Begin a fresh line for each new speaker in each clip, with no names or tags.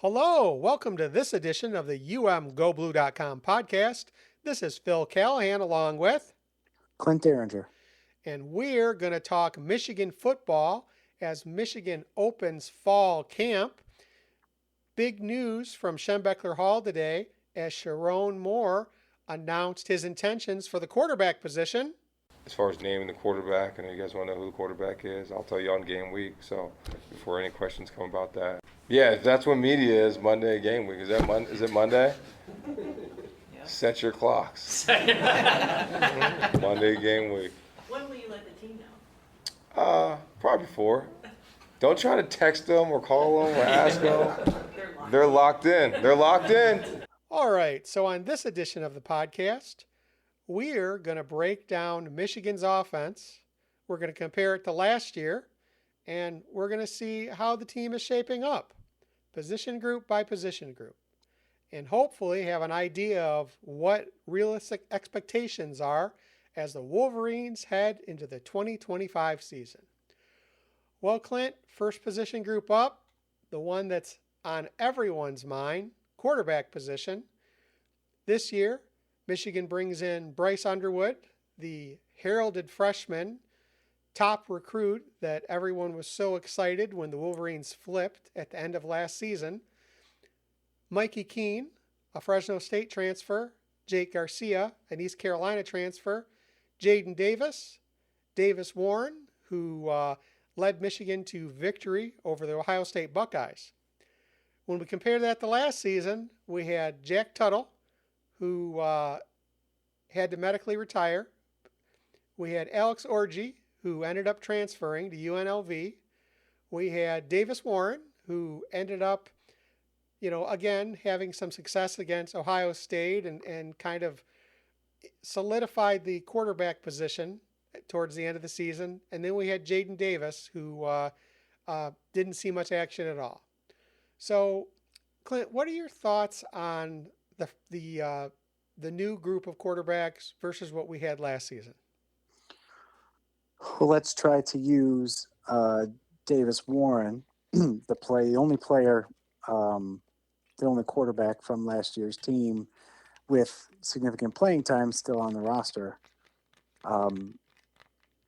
Hello, welcome to this edition of the UMGoBlue.com podcast. This is Phil Callahan along with,
Clint Derringer.
and we're going to talk Michigan football as Michigan opens fall camp. Big news from Schembechler Hall today as Sherrone Moore announced his intentions for the quarterback position.
As far as naming the quarterback, I know you guys want to know who the quarterback is. I'll tell you on game week. So before any questions come about that, yeah, if that's when media is Monday game week. Is it Monday?
Yeah.
Set your clocks. Monday game week.
When will you let the team know?
Probably before. Don't try to text them or call them or ask them. They're locked in. They're locked in.
All right, so on this edition of the podcast, we're going to break down Michigan's offense. We're going to compare it to last year, and we're going to see how the team is shaping up, position group by position group, and hopefully have an idea of what realistic expectations are as the Wolverines head into the 2025 season. Well, Clint, first position group up, the one that's on everyone's mind, quarterback position. This year, Michigan brings in Bryce Underwood, the heralded freshman, top recruit that everyone was so excited when the Wolverines flipped at the end of last season. Mikey Keene, a Fresno State transfer. Jake Garcia, an East Carolina transfer. Jaden Davis, Davis Warren, who led Michigan to victory over the Ohio State Buckeyes. When we compare that to last season, we had Jack Tuttle, who had to medically retire. We had Alex Orji, who ended up transferring to UNLV. We had Davis Warren, who ended up, again, having some success against Ohio State and kind of solidified the quarterback position towards the end of the season. And then we had Jaden Davis, who didn't see much action at all. So, Clint, what are your thoughts on the new group of quarterbacks versus what we had last season?
Well, let's try to use Davis Warren, the only quarterback from last year's team with significant playing time still on the roster.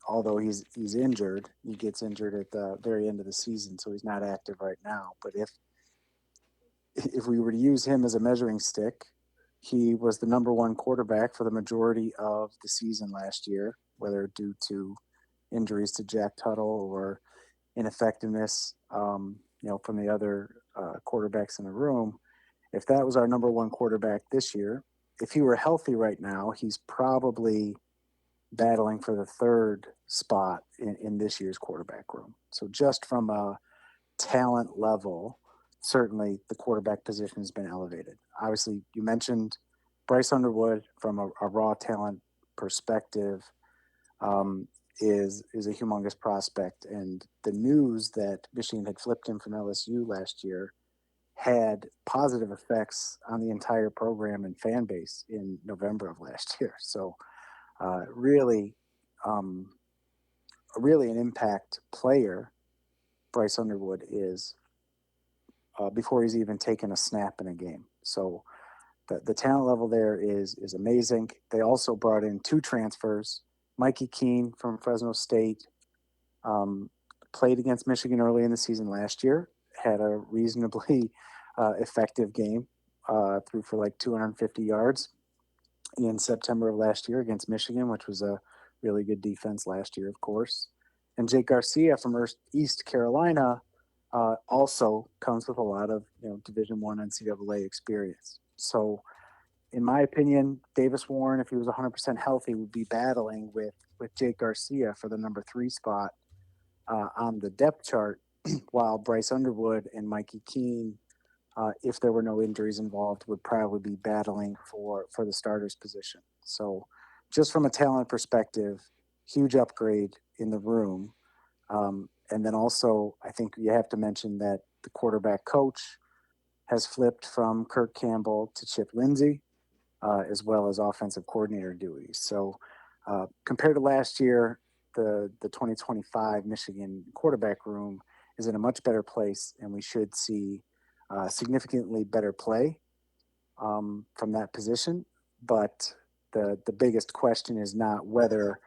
Although he's injured, he gets injured at the very end of the season, so he's not active right now. But if we were to use him as a measuring stick, he was the number one quarterback for the majority of the season last year, whether due to injuries to Jack Tuttle or ineffectiveness, from the other quarterbacks in the room. If that was our number one quarterback this year, if he were healthy right now, he's probably battling for the third spot in this year's quarterback room. So just from a talent level, certainly the quarterback position has been elevated. Obviously, you mentioned Bryce Underwood from a raw talent perspective is a humongous prospect. And the news that Michigan had flipped him from LSU last year had positive effects on the entire program and fan base in November of last year. So really an impact player Bryce Underwood is before he's even taken a snap in a game. So the talent level there is amazing. They also brought in two transfers. Mikey Keene from Fresno State played against Michigan early in the season last year, had a reasonably effective game, threw for like 250 yards in September of last year against Michigan, which was a really good defense last year, of course. And Jake Garcia from East Carolina also comes with a lot of Division I NCAA experience. So, in my opinion, Davis Warren, if he was 100% healthy, would be battling with Jake Garcia for the number 3 spot on the depth chart, while Bryce Underwood and Mikey Keene, if there were no injuries involved, would probably be battling for the starter's position. So, just from a talent perspective, huge upgrade in the room. And then also, I think you have to mention that the quarterback coach has flipped from Kirk Campbell to Chip Lindsey, as well as offensive coordinator duties. So compared to last year, the 2025 Michigan quarterback room is in a much better place, and we should see significantly better play from that position. But the biggest question is not whether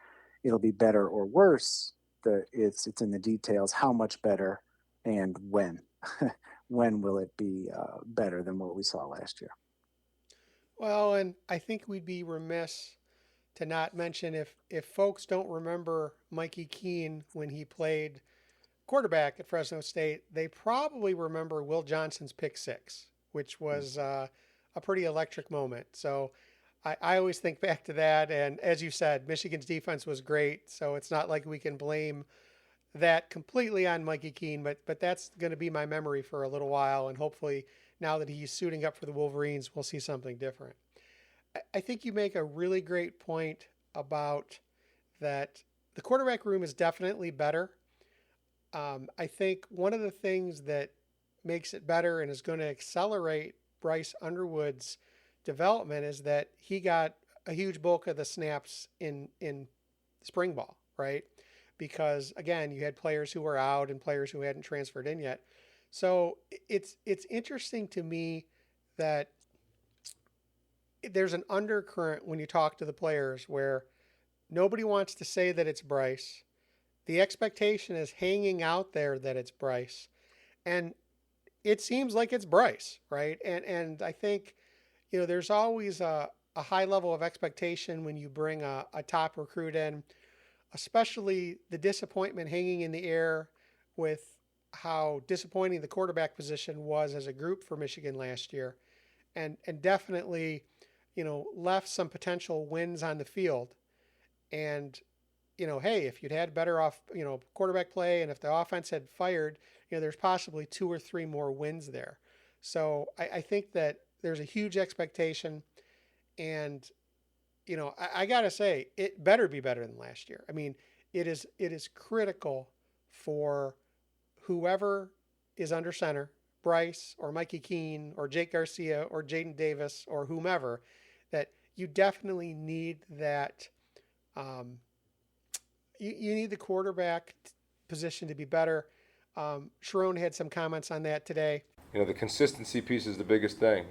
it'll be better or worse. It's in the details. How much better and when? When will it be better than what we saw last year?
Well, and I think we'd be remiss to not mention if folks don't remember Mikey Keene when he played quarterback at Fresno State, they probably remember Will Johnson's pick six, which was a pretty electric moment. So I always think back to that. And as you said, Michigan's defense was great. So it's not like we can blame that completely on Mikey Keene, but that's going to be my memory for a little while. And hopefully, now that he's suiting up for the Wolverines, we'll see something different. I think you make a really great point about that the quarterback room is definitely better. I think one of the things that makes it better and is going to accelerate Bryce Underwood's development is that he got a huge bulk of the snaps in spring ball, right? Because again, you had players who were out and players who hadn't transferred in yet. So it's interesting to me that there's an undercurrent when you talk to the players where nobody wants to say that it's Bryce. The expectation is hanging out there that it's Bryce. And it seems like it's Bryce, right? And I think, there's always a high level of expectation when you bring a top recruit in, especially the disappointment hanging in the air with how disappointing the quarterback position was as a group for Michigan last year. And definitely, left some potential wins on the field. And, hey, if you'd had better off, quarterback play, and if the offense had fired, there's possibly 2 or 3 more wins there. So I think that there's a huge expectation. And, I got to say, it better be better than last year. I mean, it is critical for whoever is under center, Bryce or Mikey Keene or Jake Garcia or Jaden Davis or whomever, that you definitely need that. You need the quarterback position to be better. Sherrone had some comments on that today.
The consistency piece is the biggest thing.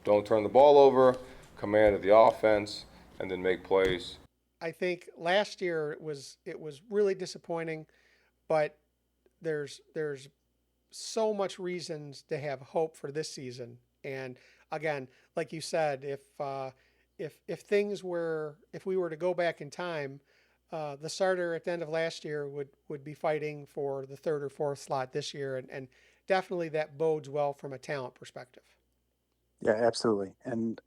Don't turn the ball over, command of the offense, and then make plays.
I think last year it was really disappointing, but there's so much reasons to have hope for this season. And again, like you said, if we were to go back in time, the starter at the end of last year would be fighting for the 3rd or 4th slot this year, and definitely that bodes well from a talent perspective.
Yeah, absolutely. And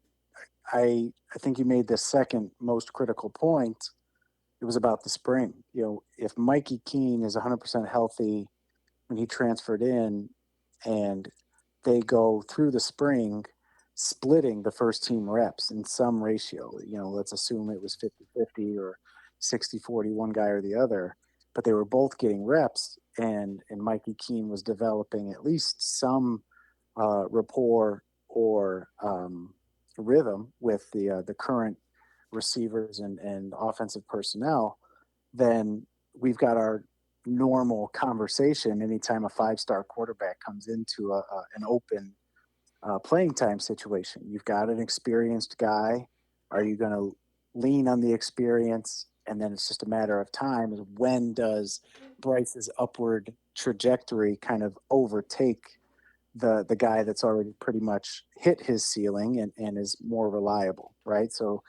I think you made the second most critical point. It was about the spring. If Mikey Keene is 100% healthy when he transferred in, and they go through the spring splitting the first team reps in some ratio, let's assume it was 50-50 or 60-40, one guy or the other, but they were both getting reps, and Mikey Keene was developing at least some rapport or rhythm with the current receivers and offensive personnel. Then we've got our normal conversation anytime a 5-star quarterback comes into an open playing time situation. You've got an experienced guy. Are you going to lean on the experience? And then it's just a matter of time. Is when does Bryce's upward trajectory kind of overtake the guy that's already pretty much hit his ceiling and is more reliable, right? So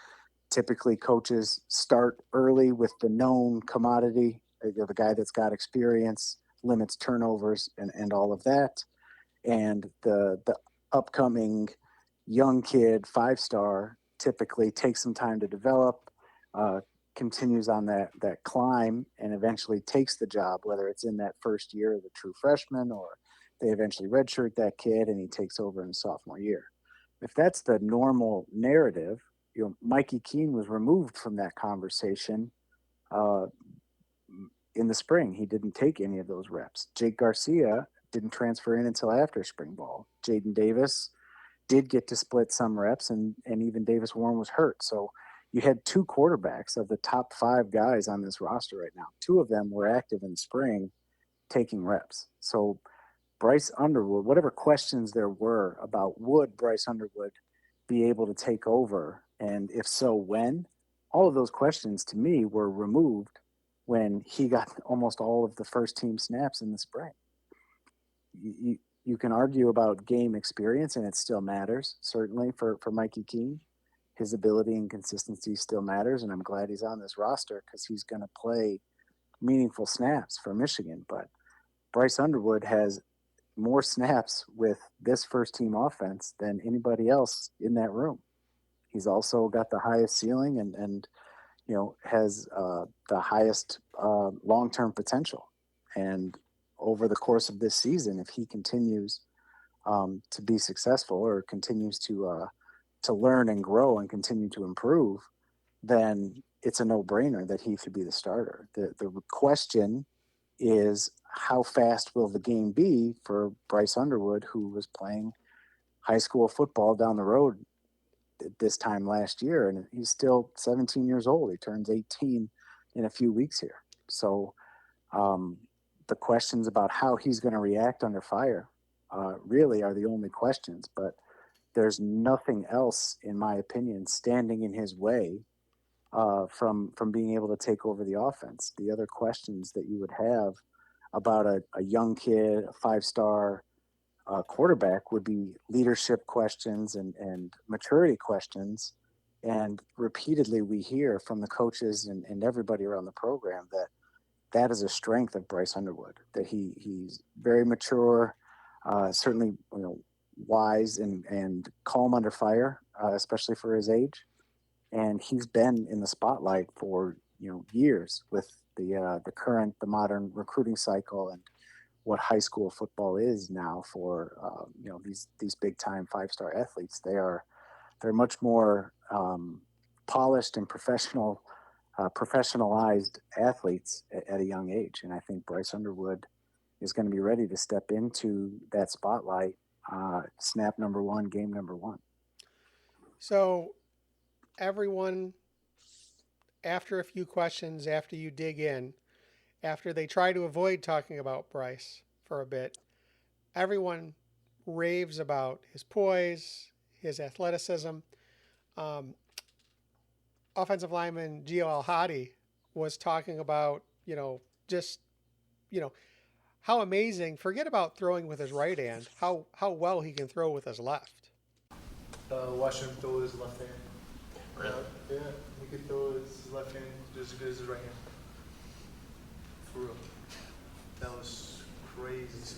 typically coaches start early with the known commodity, the guy that's got experience, limits turnovers and all of that. And the upcoming young kid, 5-star, typically takes some time to develop, continues on that climb, and eventually takes the job, whether it's in that first year as a true freshman or they eventually redshirt that kid and he takes over in sophomore year. If that's the normal narrative, Mikey Keene was removed from that conversation in the spring. He didn't take any of those reps. Jake Garcia didn't transfer in until after spring ball. Jaden Davis did get to split some reps, and even Davis Warren was hurt. So you had 2 quarterbacks of the top 5 guys on this roster right now. 2 of them were active in spring taking reps. So Bryce Underwood, whatever questions there were about would Bryce Underwood be able to take over, and if so, when, all of those questions to me were removed when he got almost all of the first team snaps in the spring. You can argue about game experience, and it still matters, certainly, for Mikey Keene. His ability and consistency still matters, and I'm glad he's on this roster because he's going to play meaningful snaps for Michigan. But Bryce Underwood has more snaps with this first team offense than anybody else in that room. He's also got the highest ceiling and has the highest long-term potential. And over the course of this season, if he continues to be successful or continues to learn and grow and continue to improve, then it's a no-brainer that he should be the starter. The question is, how fast will the game be for Bryce Underwood, who was playing high school football down the road this time last year, and he's still 17 years old. He turns 18 in a few weeks here. So the questions about how he's going to react under fire really are the only questions, but there's nothing else, in my opinion, standing in his way from being able to take over the offense. The other questions that you would have about a young kid, a five-star quarterback, would be leadership questions and maturity questions. And repeatedly we hear from the coaches and everybody around the program that is a strength of Bryce Underwood, that he's very mature, certainly wise and calm under fire, especially for his age. And he's been in the spotlight for years with the modern recruiting cycle and what high school football is now for these big time 5-star athletes. They're much more polished and professionalized athletes at a young age, and I think Bryce Underwood is going to be ready to step into that spotlight. Snap number one, game number one.
So everyone, after a few questions, after you dig in, after they try to avoid talking about Bryce for a bit, everyone raves about his poise, his athleticism. Offensive lineman Gio Al-Hadi was talking about, how amazing, forget about throwing with his right hand, how well he can throw with his left.
Watch him throw his left hand.
Really?
Yeah, he could throw his left hand just as good as his right hand. For real. That was crazy.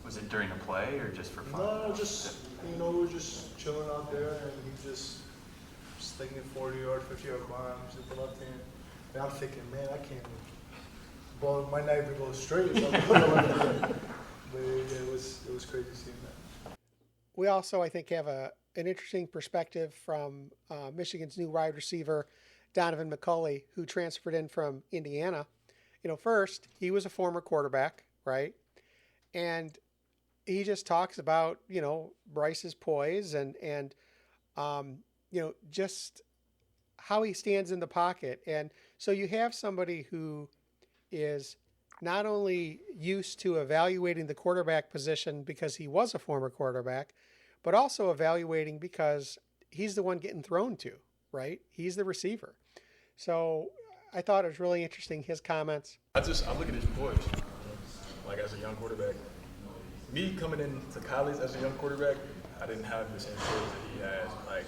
Was it during a play or just for fun?
No, just, we're just chilling out there and he just thinking 40-yard, 50-yard bombs with the left hand. And I'm thinking, man, I can't. Ball might not even go straight. So but yeah, it was crazy seeing that.
We also, I think, have an interesting perspective from Michigan's new wide receiver, Donovan McCulley, who transferred in from Indiana. First, he was a former quarterback, right? And he just talks about, Bryce's poise and just how he stands in the pocket. And so you have somebody who is not only used to evaluating the quarterback position because he was a former quarterback, but also evaluating because he's the one getting thrown to, right? He's the receiver. So I thought it was really interesting, his comments.
I look at his poise, like as a young quarterback. Me coming into college as a young quarterback, I didn't have the same poise that he has. Like,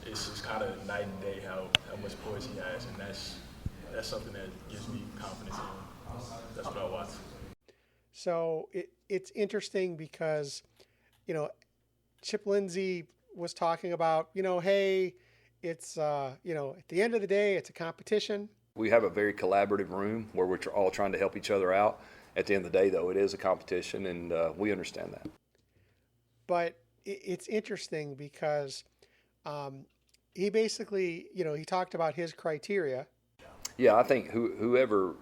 it's just kind of night and day how much poise he has, and that's something that gives me confidence in him. That's what I watch.
So it's interesting because, Chip Lindsey was talking about, hey, it's, at the end of the day, it's a competition.
We have a very collaborative room where we're all trying to help each other out. At the end of the day, though, it is a competition, and we understand that. But
it's interesting because he basically, he talked about his criteria.
Yeah, I think whoever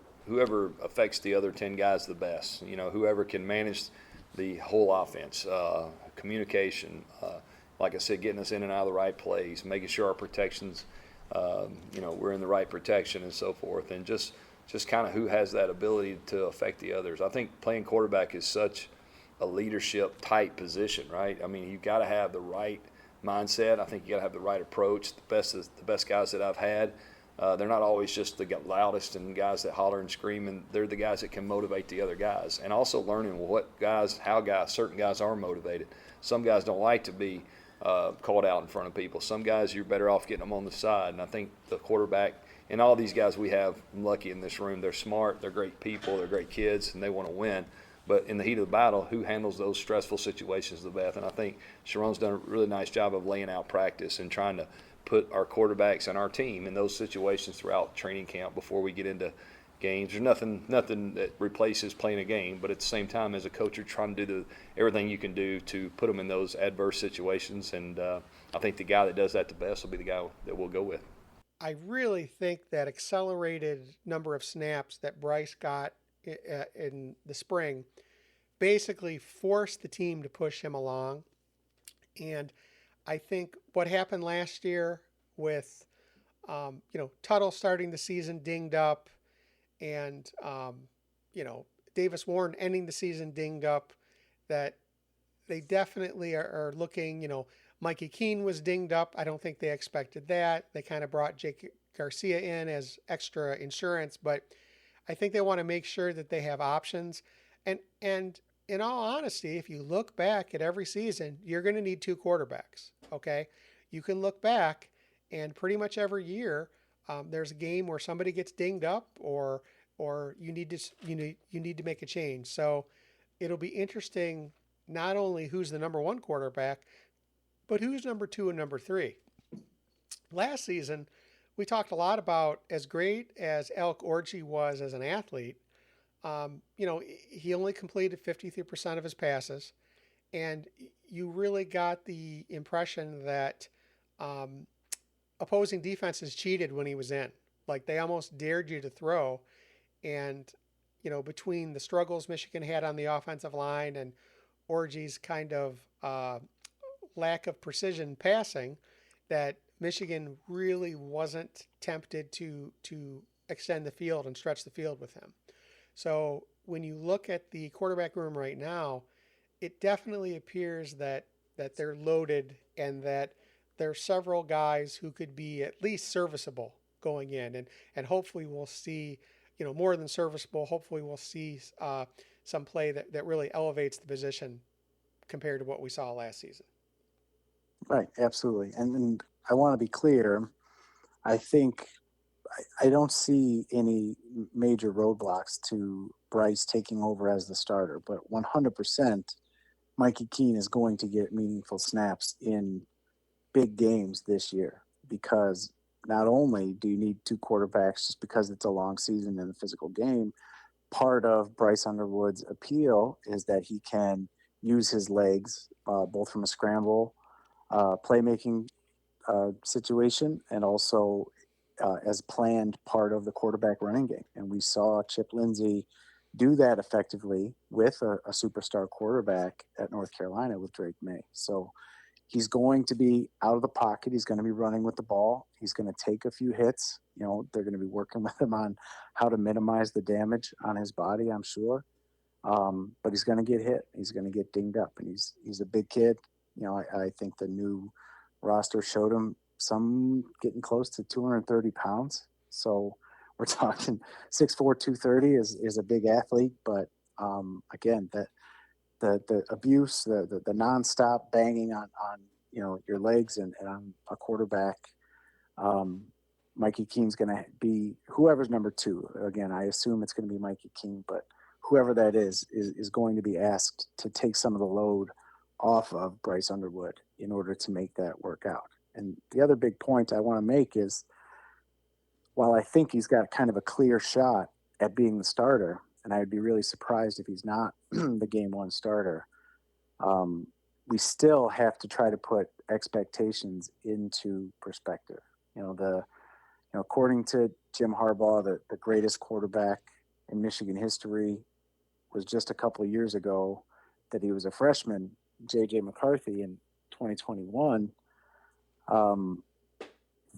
affects the other 10 guys the best, whoever can manage the whole offense, communication, like I said, getting us in and out of the right place, making sure our protections, we're in the right protection and so forth, and just just kind of who has that ability to affect the others. I think playing quarterback is such a leadership type position, right? I mean, you've got to have the right mindset. I think you got to have the right approach. The best guys that I've had, they're not always just the loudest and guys that holler and scream, and they're the guys that can motivate the other guys. And also learning how certain guys are motivated. Some guys don't like to be called out in front of people. Some guys, you're better off getting them on the side. And I think the quarterback and all these guys we have, I'm lucky in this room, they're smart, they're great people, they're great kids, and they want to win. But in the heat of the battle, who handles those stressful situations the best? And I think Sherrone's done a really nice job of laying out practice and trying to put our quarterbacks and our team in those situations throughout training camp before we get into games. There's nothing that replaces playing a game, but at the same time, as a coach, you're trying to do everything you can do to put them in those adverse situations. And I think the guy that does that the best will be the guy that we'll go with.
I really think that accelerated number of snaps that Bryce got in the spring basically forced the team to push him along. And I think what happened last year with, Tuttle starting the season dinged up and, Davis Warren ending the season dinged up, that they definitely are looking, Mikey Keene was dinged up. I don't think they expected that. They kind of brought Jake Garcia in as extra insurance, but I think they want to make sure that they have options. And in all honesty, if you look back at every season, you're going to need two quarterbacks. Okay, you can look back, and pretty much every year there's a game where somebody gets dinged up, or you need to make a change. So it'll be interesting not only who's the number one quarterback, but who's number two and number three. Last season, we talked a lot about as great as Alec Orji was as an athlete. He only completed 53% of his passes, and you really got the impression that opposing defenses cheated when he was in. Like, they almost dared you to throw. And, between the struggles Michigan had on the offensive line and Orji's kind of lack of precision passing, that Michigan really wasn't tempted to extend the field and stretch the field with him. So when you look at the quarterback room right now, it definitely appears that they're loaded and that there are several guys who could be at least serviceable going in. And hopefully we'll see, more than serviceable. Hopefully we'll see some play that really elevates the position compared to what we saw last season.
Right, absolutely. And I want to be clear. I think I don't see any major roadblocks to Bryce taking over as the starter, but 100% Mikey Keene is going to get meaningful snaps in big games this year, because not only do you need two quarterbacks just because it's a long season and a physical game, part of Bryce Underwood's appeal is that he can use his legs both from a scramble playmaking situation and also as planned part of the quarterback running game. And we saw Chip Lindsey do that effectively with a superstar quarterback at North Carolina with Drake May. So he's going to be out of the pocket. He's going to be running with the ball. He's going to take a few hits. They're going to be working with him on how to minimize the damage on his body, I'm sure. But he's going to get hit. He's going to get dinged up. And he's a big kid. I think the new roster showed him some getting close to 230 pounds. So we're talking 6'4", 230 is a big athlete. But again, the abuse, the nonstop banging on your legs and on a quarterback, Mikey Keene's going to be whoever's number two. Again, I assume it's going to be Mikey Keene, but whoever that is going to be asked to take some of the load off of Bryce Underwood in order to make that work out. And the other big point I want to make is, while I think he's got kind of a clear shot at being the starter, and I would be really surprised if he's not the game one starter, we still have to try to put expectations into perspective. According to Jim Harbaugh, the greatest quarterback in Michigan history was just a couple of years ago that he was a freshman, J.J. McCarthy, in 2021.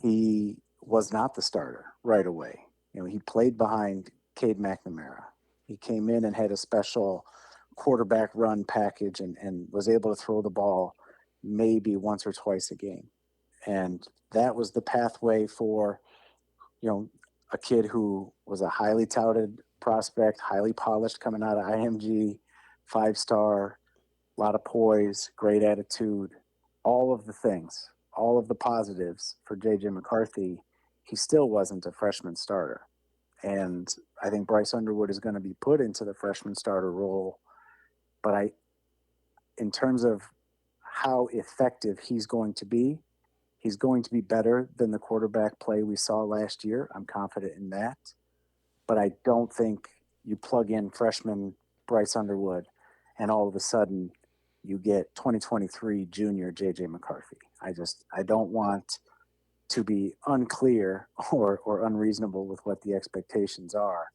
He was not the starter right away. He played behind Cade McNamara. He came in and had a special quarterback run package and was able to throw the ball maybe once or twice a game. And that was the pathway for, a kid who was a highly touted prospect, highly polished coming out of IMG, 5-star, a lot of poise, great attitude, all of the things, all of the positives for J.J. McCarthy. He still wasn't a freshman starter. And I think Bryce Underwood is going to be put into the freshman starter role. But in terms of how effective he's going to be better than the quarterback play we saw last year. I'm confident in that. But I don't think you plug in freshman Bryce Underwood and all of a sudden you get 2023 junior J.J. McCarthy. I don't want to be unclear or unreasonable with what the expectations are.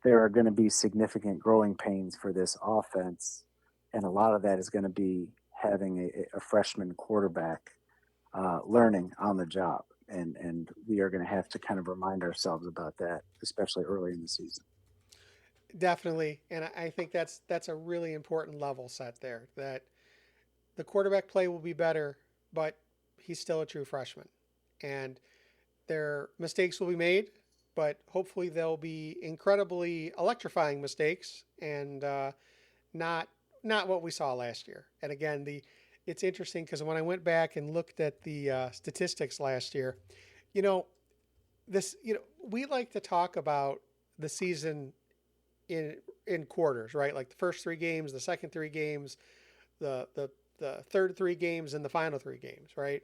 There are going to be significant growing pains for this offense, and a lot of that is going to be having a freshman quarterback learning on the job. And we are going to have to kind of remind ourselves about that, especially early in the season.
Definitely, and I think that's a really important level set there, that the quarterback play will be better, but he's still a true freshman. And their mistakes will be made, but hopefully they'll be incredibly electrifying mistakes and not what we saw last year. And again, it's interesting because when I went back and looked at the statistics last year, we like to talk about the season in quarters, right? Like the first 3 games, the second 3 games, the third 3 games, and the final 3 games, right?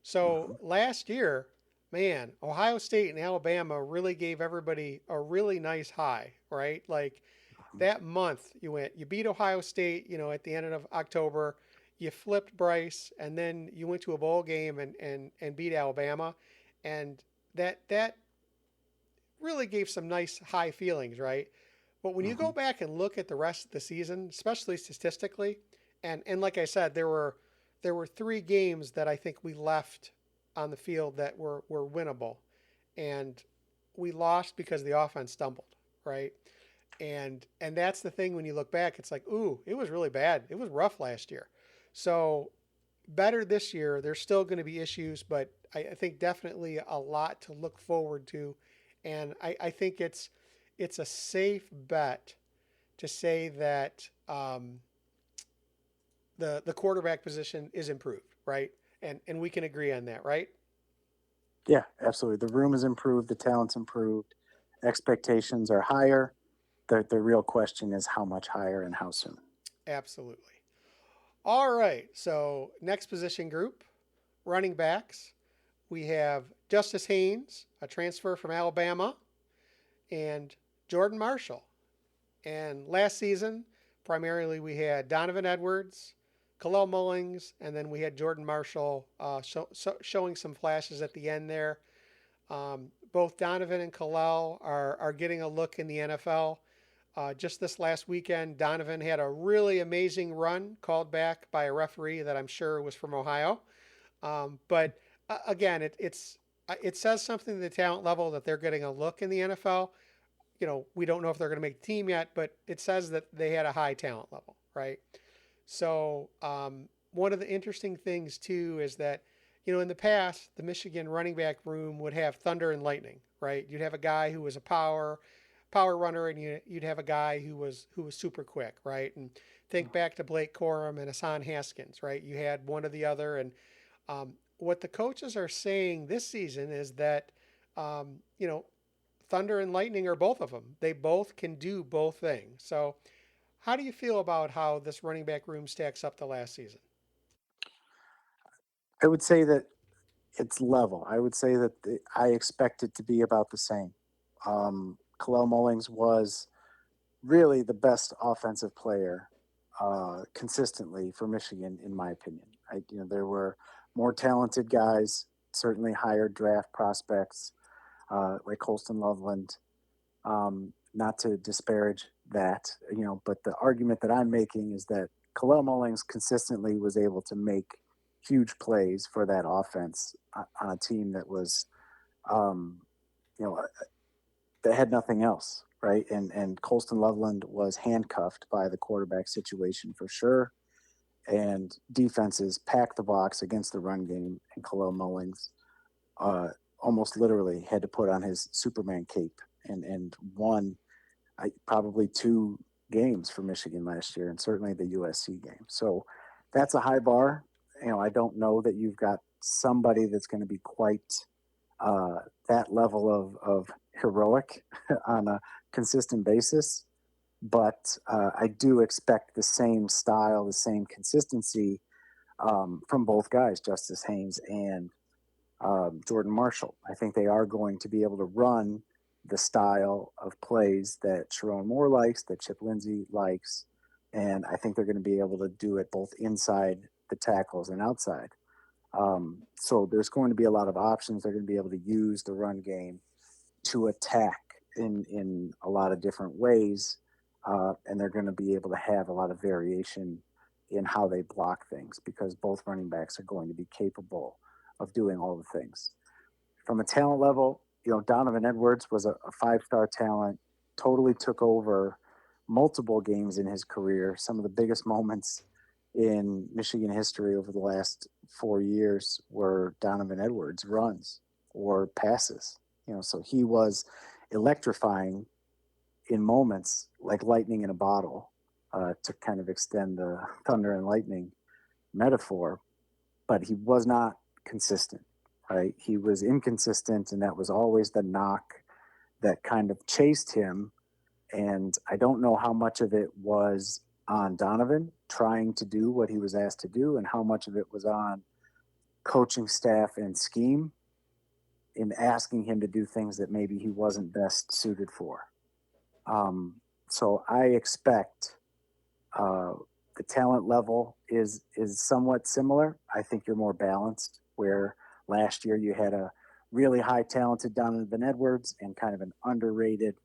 So last year, man, Ohio State and Alabama really gave everybody a really nice high, right? Like that month you beat Ohio State, at the end of October, you flipped Bryce, and then you went to a bowl game and beat Alabama. And that really gave some nice high feelings, right? But when you go back and look at the rest of the season, especially statistically, and like I said, there were 3 games that I think we left on the field that were winnable, and we lost because the offense stumbled, right? And that's the thing when you look back, it's like, ooh, it was really bad. It was rough last year. So better this year. There's still going to be issues, but I think definitely a lot to look forward to. And I think it's a safe bet to say that the quarterback position is improved, right? And we can agree on that, right?
Yeah, absolutely. The room is improved. The talent's improved. Expectations are higher. The real question is how much higher and how soon.
Absolutely. All right. So next position group, running backs. We have Justice Haynes, a transfer from Alabama, and Jordan Marshall. And last season, primarily we had Donovan Edwards, Khalil Mullings, and then we had Jordan Marshall showing some flashes at the end there. Both Donovan and Khalil are getting a look in the NFL. Just this last weekend, Donovan had a really amazing run called back by a referee that I'm sure was from Ohio. But again, it says something to the talent level that they're getting a look in the NFL. We don't know if they're going to make the team yet, but it says that they had a high talent level, right? So one of the interesting things too is that, in the past, the Michigan running back room would have thunder and lightning, right? You'd have a guy who was a power runner, and you'd have a guy who was super quick, right? And think back to Blake Corum and Hassan Haskins, right? You had one or the other, and what the coaches are saying this season is that, thunder and lightning are both of them. They both can do both things. So how do you feel about how this running back room stacks up to last season?
I would say that it's level. I would say that I expect it to be about the same. Khalil Mullings was really the best offensive player consistently for Michigan, in my opinion. There were more talented guys, certainly higher draft prospects like Colston Loveland. Not to disparage that, but the argument that I'm making is that Khalil Mullings consistently was able to make huge plays for that offense on a team that was, that had nothing else. right? And Colston Loveland was handcuffed by the quarterback situation for sure. And defenses packed the box against the run game, and Khalil Mullings almost literally had to put on his Superman cape and won probably 2 games for Michigan last year, and certainly the USC game. So that's a high bar. I don't know that you've got somebody that's going to be quite that level of heroic on a consistent basis. But I do expect the same style, the same consistency from both guys, Justice Haynes and Jordan Marshall. I think they are going to be able to run the style of plays that Sherrone Moore likes, that Chip Lindsey likes, and I think they're going to be able to do it both inside the tackles and outside. So there's going to be a lot of options. They're going to be able to use the run game to attack in a lot of different ways, and they're going to be able to have a lot of variation in how they block things because both running backs are going to be capable of doing all the things. From a talent level, Donovan Edwards was a 5-star talent, totally took over multiple games in his career. Some of the biggest moments in Michigan history over the last 4 years were Donovan Edwards runs or passes. So he was electrifying in moments like lightning in a bottle, to kind of extend the thunder and lightning metaphor, but he was not consistent, right? He was inconsistent, and that was always the knock that kind of chased him. And I don't know how much of it was on Donovan trying to do what he was asked to do and how much of it was on coaching staff and scheme in asking him to do things that maybe he wasn't best suited for. So I expect the talent level is somewhat similar. I think you're more balanced, where last year you had a really high talented Donovan Edwards and kind of an underrated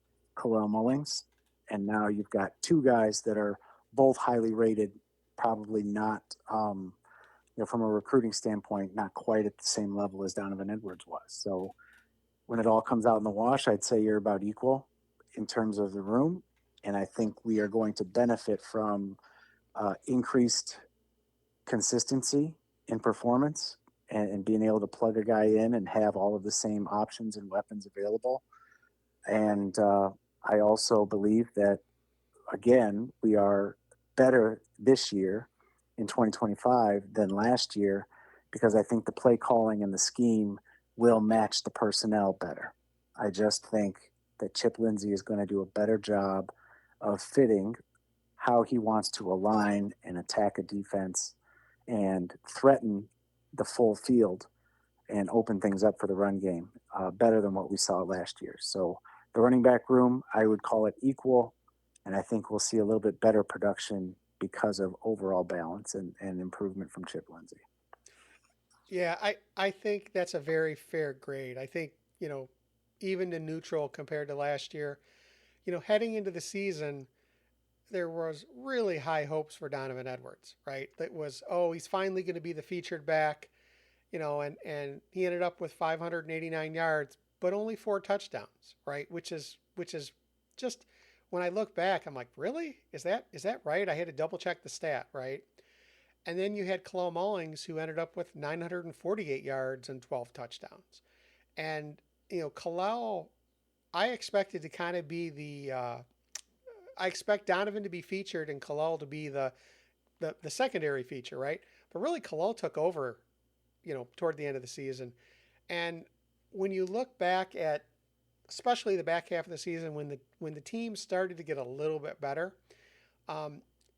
Khalil Mullings. And now you've got 2 guys that are both highly rated, probably not, from a recruiting standpoint, not quite at the same level as Donovan Edwards was. So when it all comes out in the wash, I'd say you're about equal in terms of the room. And I think we are going to benefit from increased consistency in performance and being able to plug a guy in and have all of the same options and weapons available. And I also believe that, again, we are better this year in 2025 than last year because I think the play calling and the scheme will match the personnel better. I just think that Chip Lindsey is going to do a better job of fitting how he wants to align and attack a defense and threaten the full field and open things up for the run game better than what we saw last year. So the running back room, I would call it equal, and I think we'll see a little bit better production because of overall balance and improvement from Chip Lindsey.
Yeah, I think that's a very fair grade. I think, even to neutral compared to last year, heading into the season, there was really high hopes for Donovan Edwards, right? That was, he's finally going to be the featured back, and he ended up with 589 yards, but only 4 touchdowns, right? Which is just, when I look back, I'm like, really? Is that right? I had to double check the stat, right? And then you had Khalil Mullings, who ended up with 948 yards and 12 touchdowns. And, Khalil, I expected to kind of be I expect Donovan to be featured and Khalil to be the secondary feature, right? But really, Khalil took over, toward the end of the season. And when you look back at, especially the back half of the season, when the team started to get a little bit better,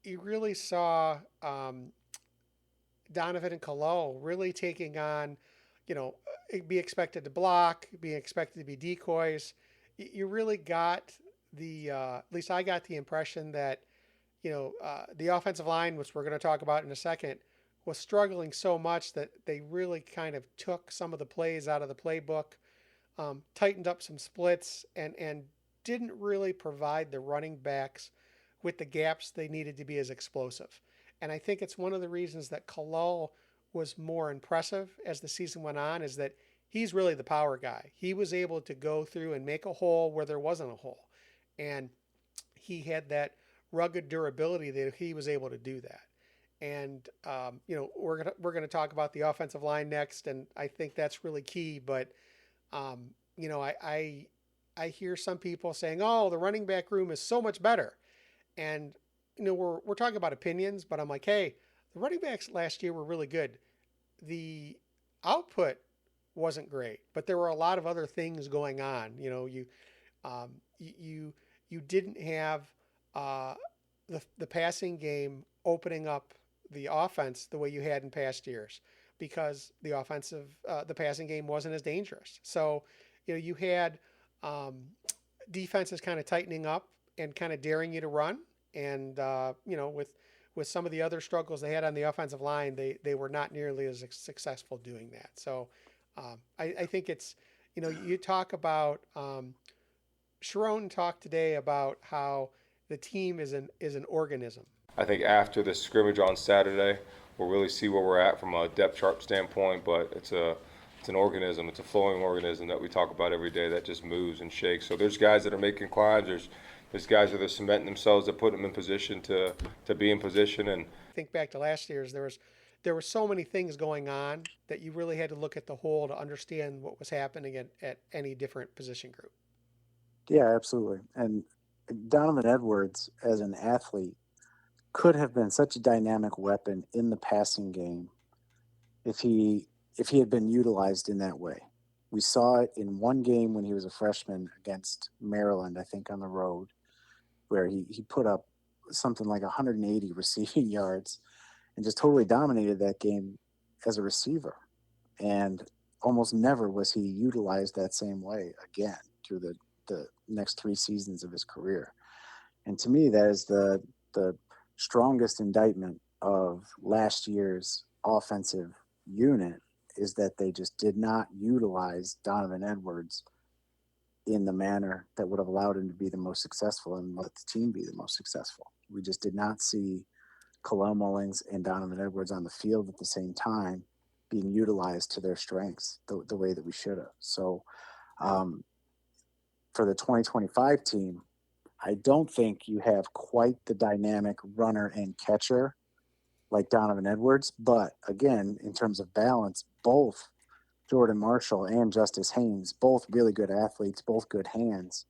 you really saw Donovan and Khalil really taking on, be expected to block, being expected to be decoys. You really got at least I got the impression that, the offensive line, which we're going to talk about in a second, was struggling so much that they really kind of took some of the plays out of the playbook, tightened up some splits, and didn't really provide the running backs with the gaps they needed to be as explosive. And I think it's one of the reasons that Khalil was more impressive as the season went on, is that he's really the power guy. He was able to go through and make a hole where there wasn't a hole. And he had that rugged durability that he was able to do that. And we're gonna talk about the offensive line next, and I think that's really key. But I hear some people saying, "Oh, the running back room is so much better," and we're talking about opinions, but I'm like, hey, the running backs last year were really good. The output wasn't great, but there were a lot of other things going on. You didn't have uh, the passing game opening up the offense the way you had in past years because the passing game wasn't as dangerous. So you had um, defenses kind of tightening up and kind of daring you to run, and with some of the other struggles they had on the offensive line, they were not nearly as successful doing that. So I think it's you talk about Sherrone talked today about how the team is an organism.
I think after the scrimmage on Saturday, we'll really see where we're at from a depth chart standpoint. But it's an organism. It's a flowing organism that we talk about every day that just moves and shakes. So there's guys that are making climbs. There's guys that are cementing themselves that put them in position to be in position. And
Think back to last year's, there were so many things going on that you really had to look at the whole to understand what was happening at any different position group.
Yeah, absolutely. And Donovan Edwards, as an athlete, could have been such a dynamic weapon in the passing game if he had been utilized in that way. We saw it in one game when he was a freshman against Maryland, I think on the road, where he put up something like 180 receiving yards and just totally dominated that game as a receiver. And almost never was he utilized that same way again through the next 3 seasons of his career. And to me, that is the strongest indictment of last year's offensive unit, is that they just did not utilize Donovan Edwards in the manner that would have allowed him to be the most successful and let the team be the most successful. We just did not see Khalil Mullings and Donovan Edwards on the field at the same time being utilized to their strengths the way that we should have. So for the 2025 team, I don't think you have quite the dynamic runner and catcher like Donovan Edwards. But again, in terms of balance, both Jordan Marshall and Justice Haynes, both really good athletes, both good hands.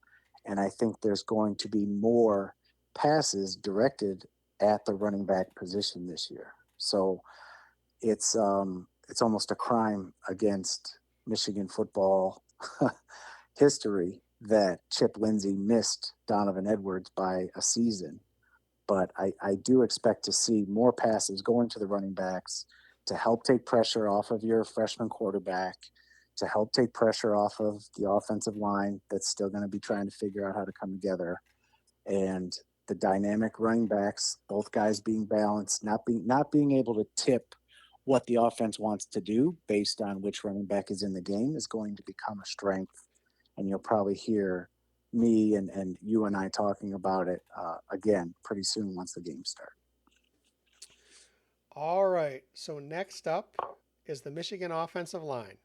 And I think there's going to be more passes directed at the running back position this year. So it's almost a crime against Michigan football history that Chip Lindsey missed Donovan Edwards by a season. But I do expect to see more passes going to the running backs to help take pressure off of your freshman quarterback, to help take pressure off of the offensive line that's still going to be trying to figure out how to come together. And the dynamic running backs, both guys being balanced, not being able to tip what the offense wants to do based on which running back is in the game, is going to become a strength. And you'll probably hear me and you and I talking about it again pretty soon once the games start.
All right. So next up is the Michigan offensive line.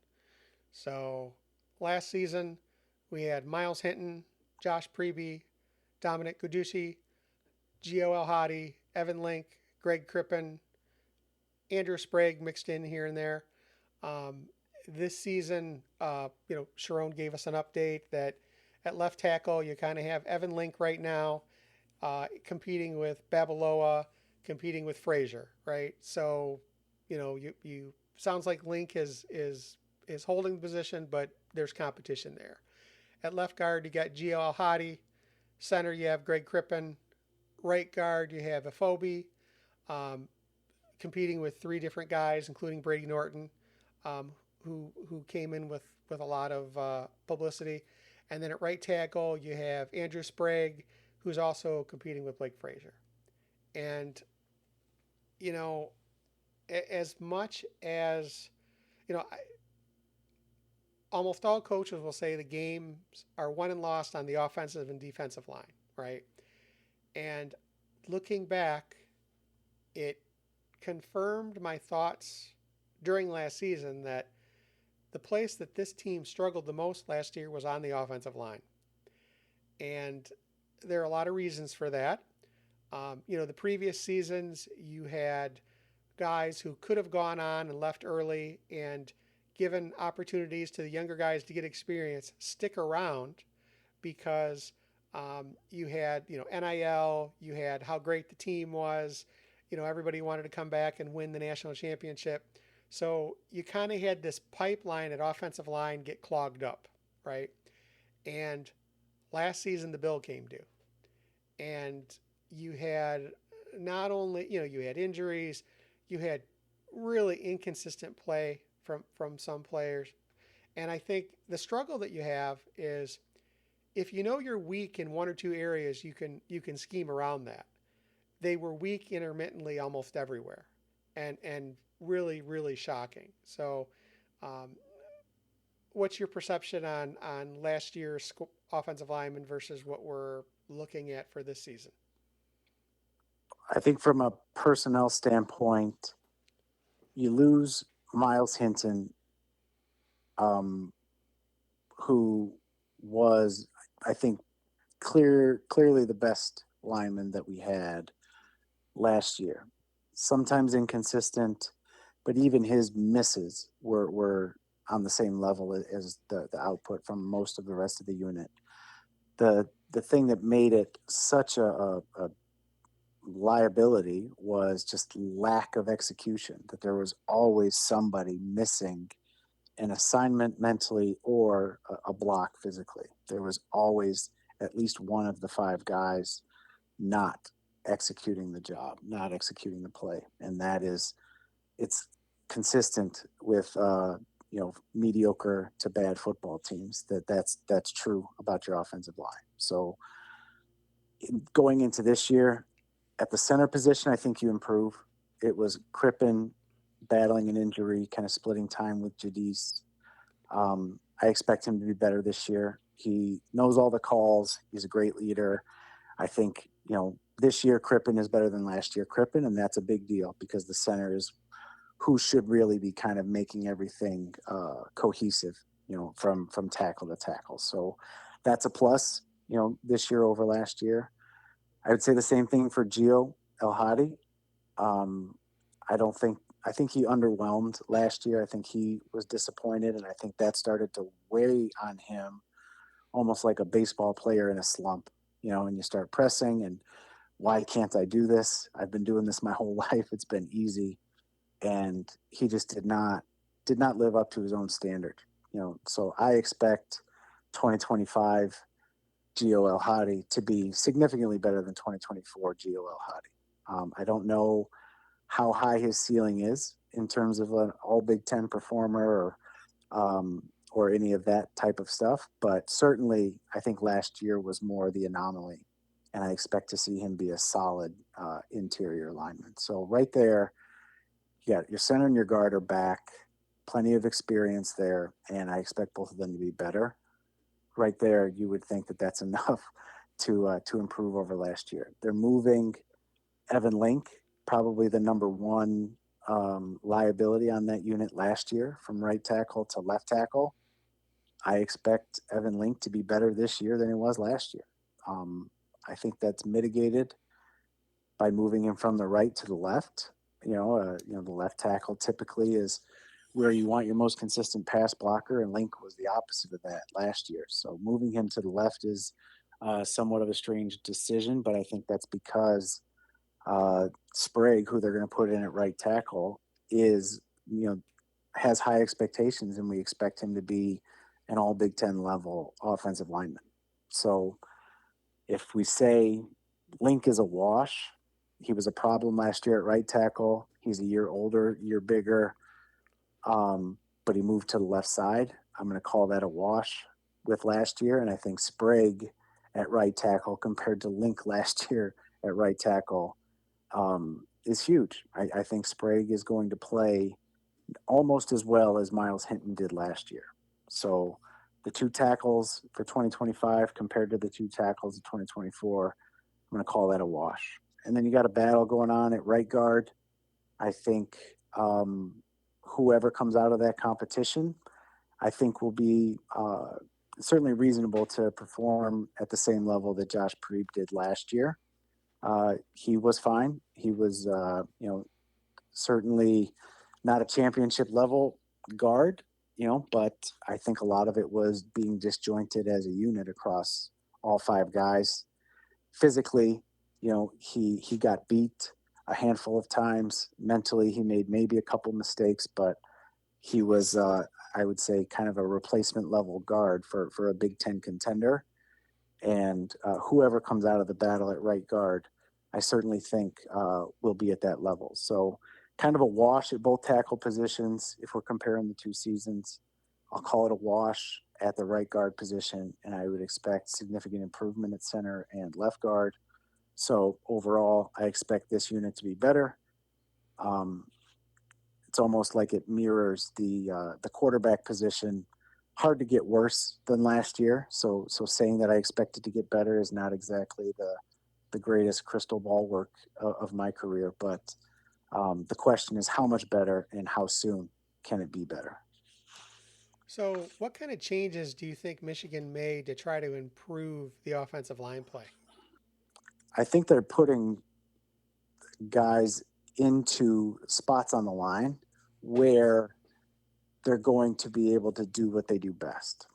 So last season we had Miles Hinton, Josh Preby, Dominic Guducci, Gio El-Hadi, Evan Link, Greg Crippen, Andrew Sprague mixed in here and there. This season, Sherrone gave us an update that at left tackle you kind of have Evan Link right now competing with Babaloa, competing with Frazier, right? So, you sounds like Link is holding the position, but there's competition there. At left guard, you got Gio El-Hadi. Center, you have Greg Crippen. Right guard, you have Afobe, competing with 3 different guys, including Brady Norton, who came in with a lot of publicity. And then at right tackle, you have Andrew Sprague, who's also competing with Blake Frazier. And, as much as, almost all coaches will say the games are won and lost on the offensive and defensive line, right? And looking back, it confirmed my thoughts during last season that the place that this team struggled the most last year was on the offensive line. And there are a lot of reasons for that. The previous seasons, you had guys who could have gone on and left early and given opportunities to the younger guys to get experience stick around because you had, NIL, you had how great the team was, everybody wanted to come back and win the national championship. So you kind of had this pipeline at offensive line get clogged up, right? And last season the bill came due. And you had not only, you had injuries, you had really inconsistent play from some players. And I think the struggle that you have is if you know you're weak in one or two areas, you can scheme around that. They were weak intermittently almost everywhere, and really shocking. So, um, what's your perception on last year's offensive lineman versus what we're looking at for this season?
I think from a personnel standpoint, you lose Miles Hinton, um, who was, I think, clearly the best lineman that we had last year. Sometimes inconsistent, but even his misses were on the same level as the output from most of the rest of the unit. The thing that made it such a liability was just lack of execution, that there was always somebody missing an assignment mentally or a block physically. There was always at least one of the five guys not executing the job, not executing the play. And it's consistent with, mediocre to bad football teams that's true about your offensive line. So going into this year, at the center position, I think you improve. It was Crippen battling an injury, kind of splitting time with Jadis. I expect him to be better this year. He knows all the calls. He's a great leader. I think, this year Crippen is better than last year Crippen, and that's a big deal because the center is who should really be kind of making everything cohesive, from tackle to tackle. So that's a plus, this year over last year. I would say the same thing for Gio El Hadi. Um, I think he underwhelmed last year. I think he was disappointed, and I think that started to weigh on him almost like a baseball player in a slump, and you start pressing and why can't I do this? I've been doing this my whole life. It's been easy. And he just did not live up to his own standard, So I expect 2025 Gio El Hadi to be significantly better than 2024 Gio El Hadi. I don't know how high his ceiling is in terms of an all Big Ten performer or any of that type of stuff. But certainly, I think last year was more the anomaly, and I expect to see him be a solid interior lineman. So right there, your center and your guard are back, plenty of experience there, and I expect both of them to be better. Right there, you would think that that's enough to improve over last year. They're moving Evan Link, probably the number one liability on that unit last year, from right tackle to left tackle. I expect Evan Link to be better this year than he was last year. I think that's mitigated by moving him from the right to the left. The left tackle typically is where you want your most consistent pass blocker, and Link was the opposite of that last year. So moving him to the left is somewhat of a strange decision, but I think that's because Sprague, who they're going to put in at right tackle, is, has high expectations, and we expect him to be an all Big Ten level offensive lineman. So if we say Link is a wash, he was a problem last year at right tackle. He's a year older, year bigger, but he moved to the left side. I'm going to call that a wash with last year. And I think Sprague at right tackle compared to Link last year at right tackle is huge. I think Sprague is going to play almost as well as Miles Hinton did last year. So the two tackles for 2025 compared to the two tackles of 2024, I'm going to call that a wash. And then you got a battle going on at right guard. I think whoever comes out of that competition, I think will be certainly reasonable to perform at the same level that Josh Preeb did last year. He was fine. He was, certainly not a championship level guard, but I think a lot of it was being disjointed as a unit across all five guys. Physically, he got beat a handful of times. Mentally, he made maybe a couple mistakes, but he was, I would say, kind of a replacement level guard for a Big Ten contender. And whoever comes out of the battle at right guard, I certainly think will be at that level. So kind of a wash at both tackle positions if we're comparing the two seasons. I'll call it a wash at the right guard position, and I would expect significant improvement at center and left guard. So overall, I expect this unit to be better. Um, it's almost like it mirrors the quarterback position. Hard to get worse than last year. So saying that I expect it to get better is not exactly the greatest crystal ball work of my career. But the question is how much better and how soon can it be better?
So, what kind of changes do you think Michigan made to try to improve the offensive line play?
I think they're putting guys into spots on the line where they're going to be able to do what they do best.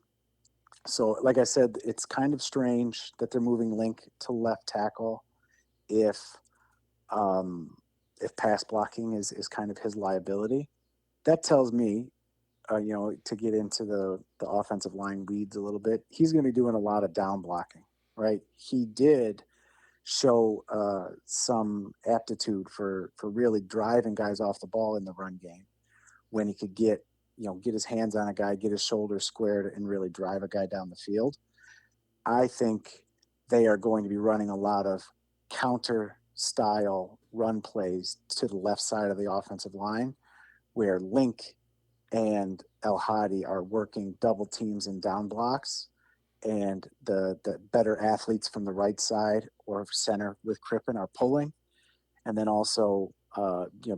So, like I said, it's kind of strange that they're moving Link to left tackle if pass blocking is kind of his liability. That tells me, to get into the offensive line weeds a little bit, he's going to be doing a lot of down blocking, right? He did show some aptitude for really driving guys off the ball in the run game when he could get his hands on a guy, get his shoulders squared, and really drive a guy down the field. I think they are going to be running a lot of counter style run plays to the left side of the offensive line where Link and El Hadi are working double teams and down blocks, and the better athletes from the right side or center with Crippen are pulling, and then also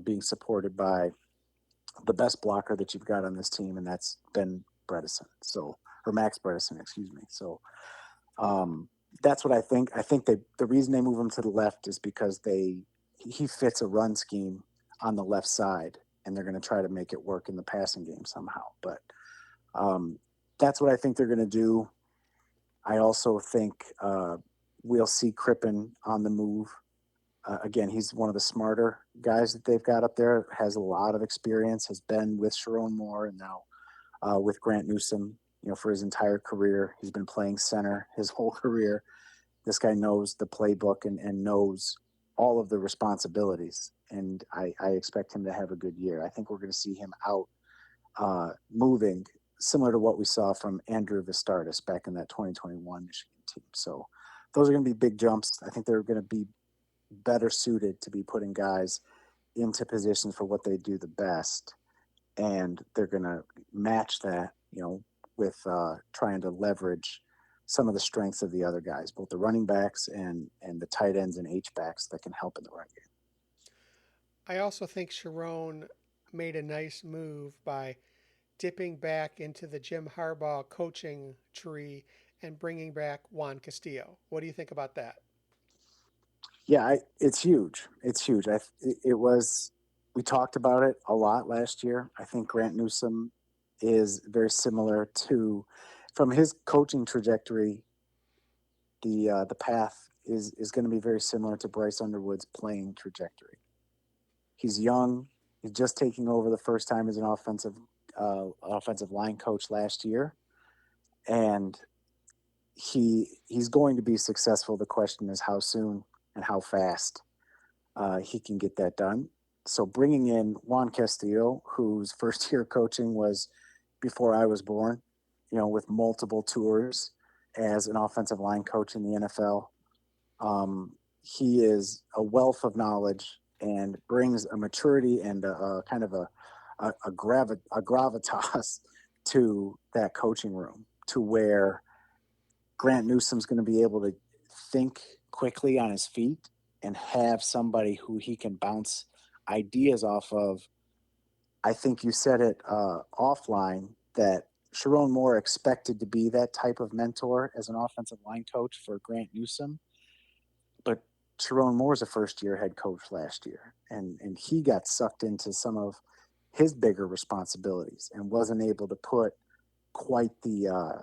being supported by the best blocker that you've got on this team, and that's Ben Bredesen. So, or Max Bredesen, excuse me. So that's what I think. I think the reason they move him to the left is because he fits a run scheme on the left side, and they're going to try to make it work in the passing game somehow. But that's what I think they're going to do. I also think we'll see Crippen on the move. Again, he's one of the smarter guys that they've got up there, has a lot of experience, has been with Sherrone Moore and now with Grant Newsome, for his entire career. He's been playing center his whole career. This guy knows the playbook and knows all of the responsibilities. And I expect him to have a good year. I think we're going to see him out moving, similar to what we saw from Andrew Vistardis back in that 2021 Michigan team. So those are going to be big jumps. I think they're going to be better suited to be putting guys into positions for what they do the best. And they're going to match that, with trying to leverage some of the strengths of the other guys, both the running backs and the tight ends and H-backs that can help in the run game.
I also think Sherrone made a nice move by dipping back into the Jim Harbaugh coaching tree and bringing back Juan Castillo. What do you think about that?
Yeah, it's huge. It's huge. We talked about it a lot last year. I think Grant Newsome is very similar to, from his coaching trajectory, the path is going to be very similar to Bryce Underwood's playing trajectory. He's young. He's just taking over the first time as an offensive line coach last year, and he's going to be successful. The question is how soon and how fast he can get that done. So bringing in Juan Castillo, whose first year coaching was before I was born, with multiple tours as an offensive line coach in the NFL. He is a wealth of knowledge and brings a maturity and a kind of a gravitas to that coaching room, to where Grant Newsome's going to be able to think quickly on his feet and have somebody who he can bounce ideas off of. I think you said it offline that Sherrone Moore expected to be that type of mentor as an offensive line coach for Grant Newsome, but Sherrone Moore's a first-year head coach last year, and he got sucked into some of his bigger responsibilities and wasn't able to put quite the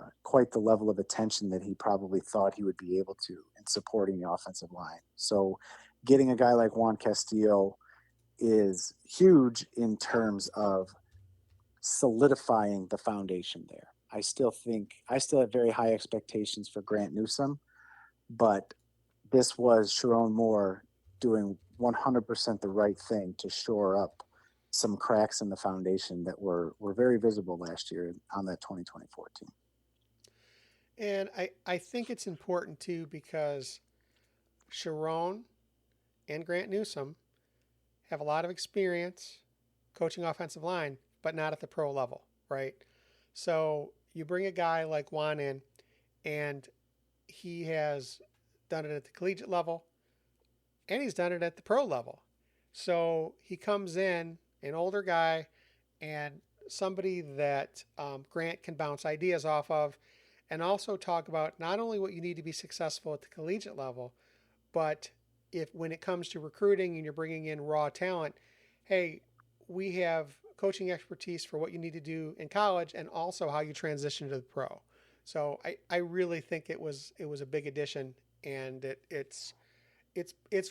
level of attention that he probably thought he would be able to in supporting the offensive line. So getting a guy like Juan Castillo is huge in terms of solidifying the foundation there. I still have very high expectations for Grant Newsome, but this was Sherrone Moore doing 100% the right thing to shore up some cracks in the foundation that were very visible last year on that 2024 team.
And I think it's important too because Sherrone and Grant Newsome have a lot of experience coaching offensive line, but not at the pro level, right? So you bring a guy like Juan in, and he has done it at the collegiate level, and he's done it at the pro level. So he comes in, an older guy, and somebody that Grant can bounce ideas off of, and also talk about not only what you need to be successful at the collegiate level, but if when it comes to recruiting and you're bringing in raw talent, hey, we have coaching expertise for what you need to do in college and also how you transition to the pro. So I really think it was a big addition, and it's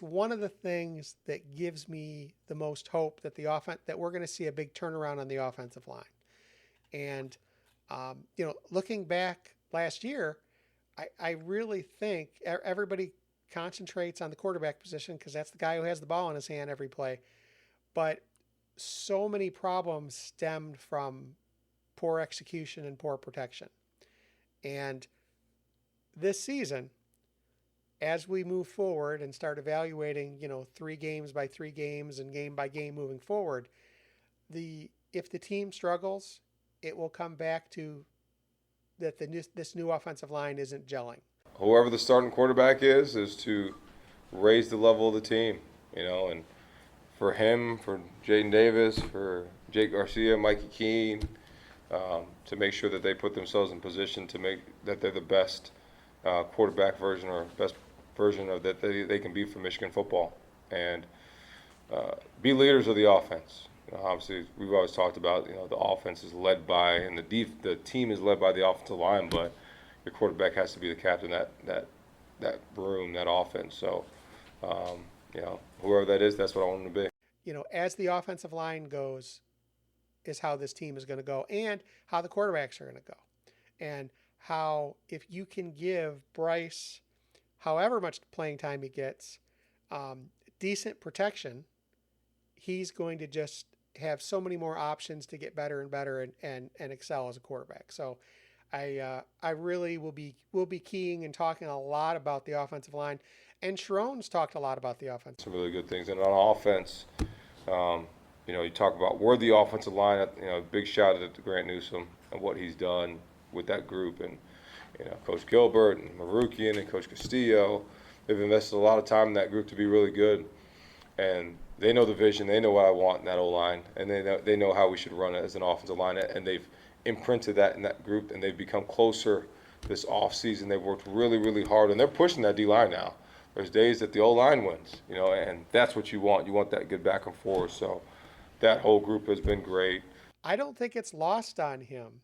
one of the things that gives me the most hope that that we're going to see a big turnaround on the offensive line. And looking back last year, I really think everybody concentrates on the quarterback position because that's the guy who has the ball in his hand every play. But so many problems stemmed from poor execution and poor protection. And this season, as we move forward and start evaluating, 3 games by 3 games and game by game moving forward, if the team struggles, it will come back to that this new offensive line isn't gelling.
Whoever the starting quarterback is to raise the level of the team, and for him, for Jaden Davis, for Jake Garcia, Mikey Keene, to make sure that they put themselves in position to make that they're the best quarterback version or best version of that they can be for Michigan football, and be leaders of the offense. Obviously, we've always talked about the offense is led by and the team is led by the offensive line, but your quarterback has to be the captain that room, that offense. So, whoever that is, that's what I want them to be.
As the offensive line goes, is how this team is going to go, and how the quarterbacks are going to go, and how if you can give Bryce, however much playing time he gets, decent protection, he's going to just have so many more options to get better and better and excel as a quarterback. So I really will be keying and talking a lot about the offensive line, and Sherrone's talked a lot about the offense.
Some really good things, and on offense, you talk about where the offensive line. Big shout out to Grant Newsome and what he's done with that group, and Coach Gilbert and Marukian and Coach Castillo. They've invested a lot of time in that group to be really good, and they know the vision. They know what I want in that O-line, and they know how we should run it as an offensive line, and they've imprinted that in that group, and they've become closer this offseason. They've worked really, really hard, and they're pushing that D-line now. There's days that the O-line wins, and that's what you want. You want that good back and forth. So that whole group has been great.
I don't think it's lost on him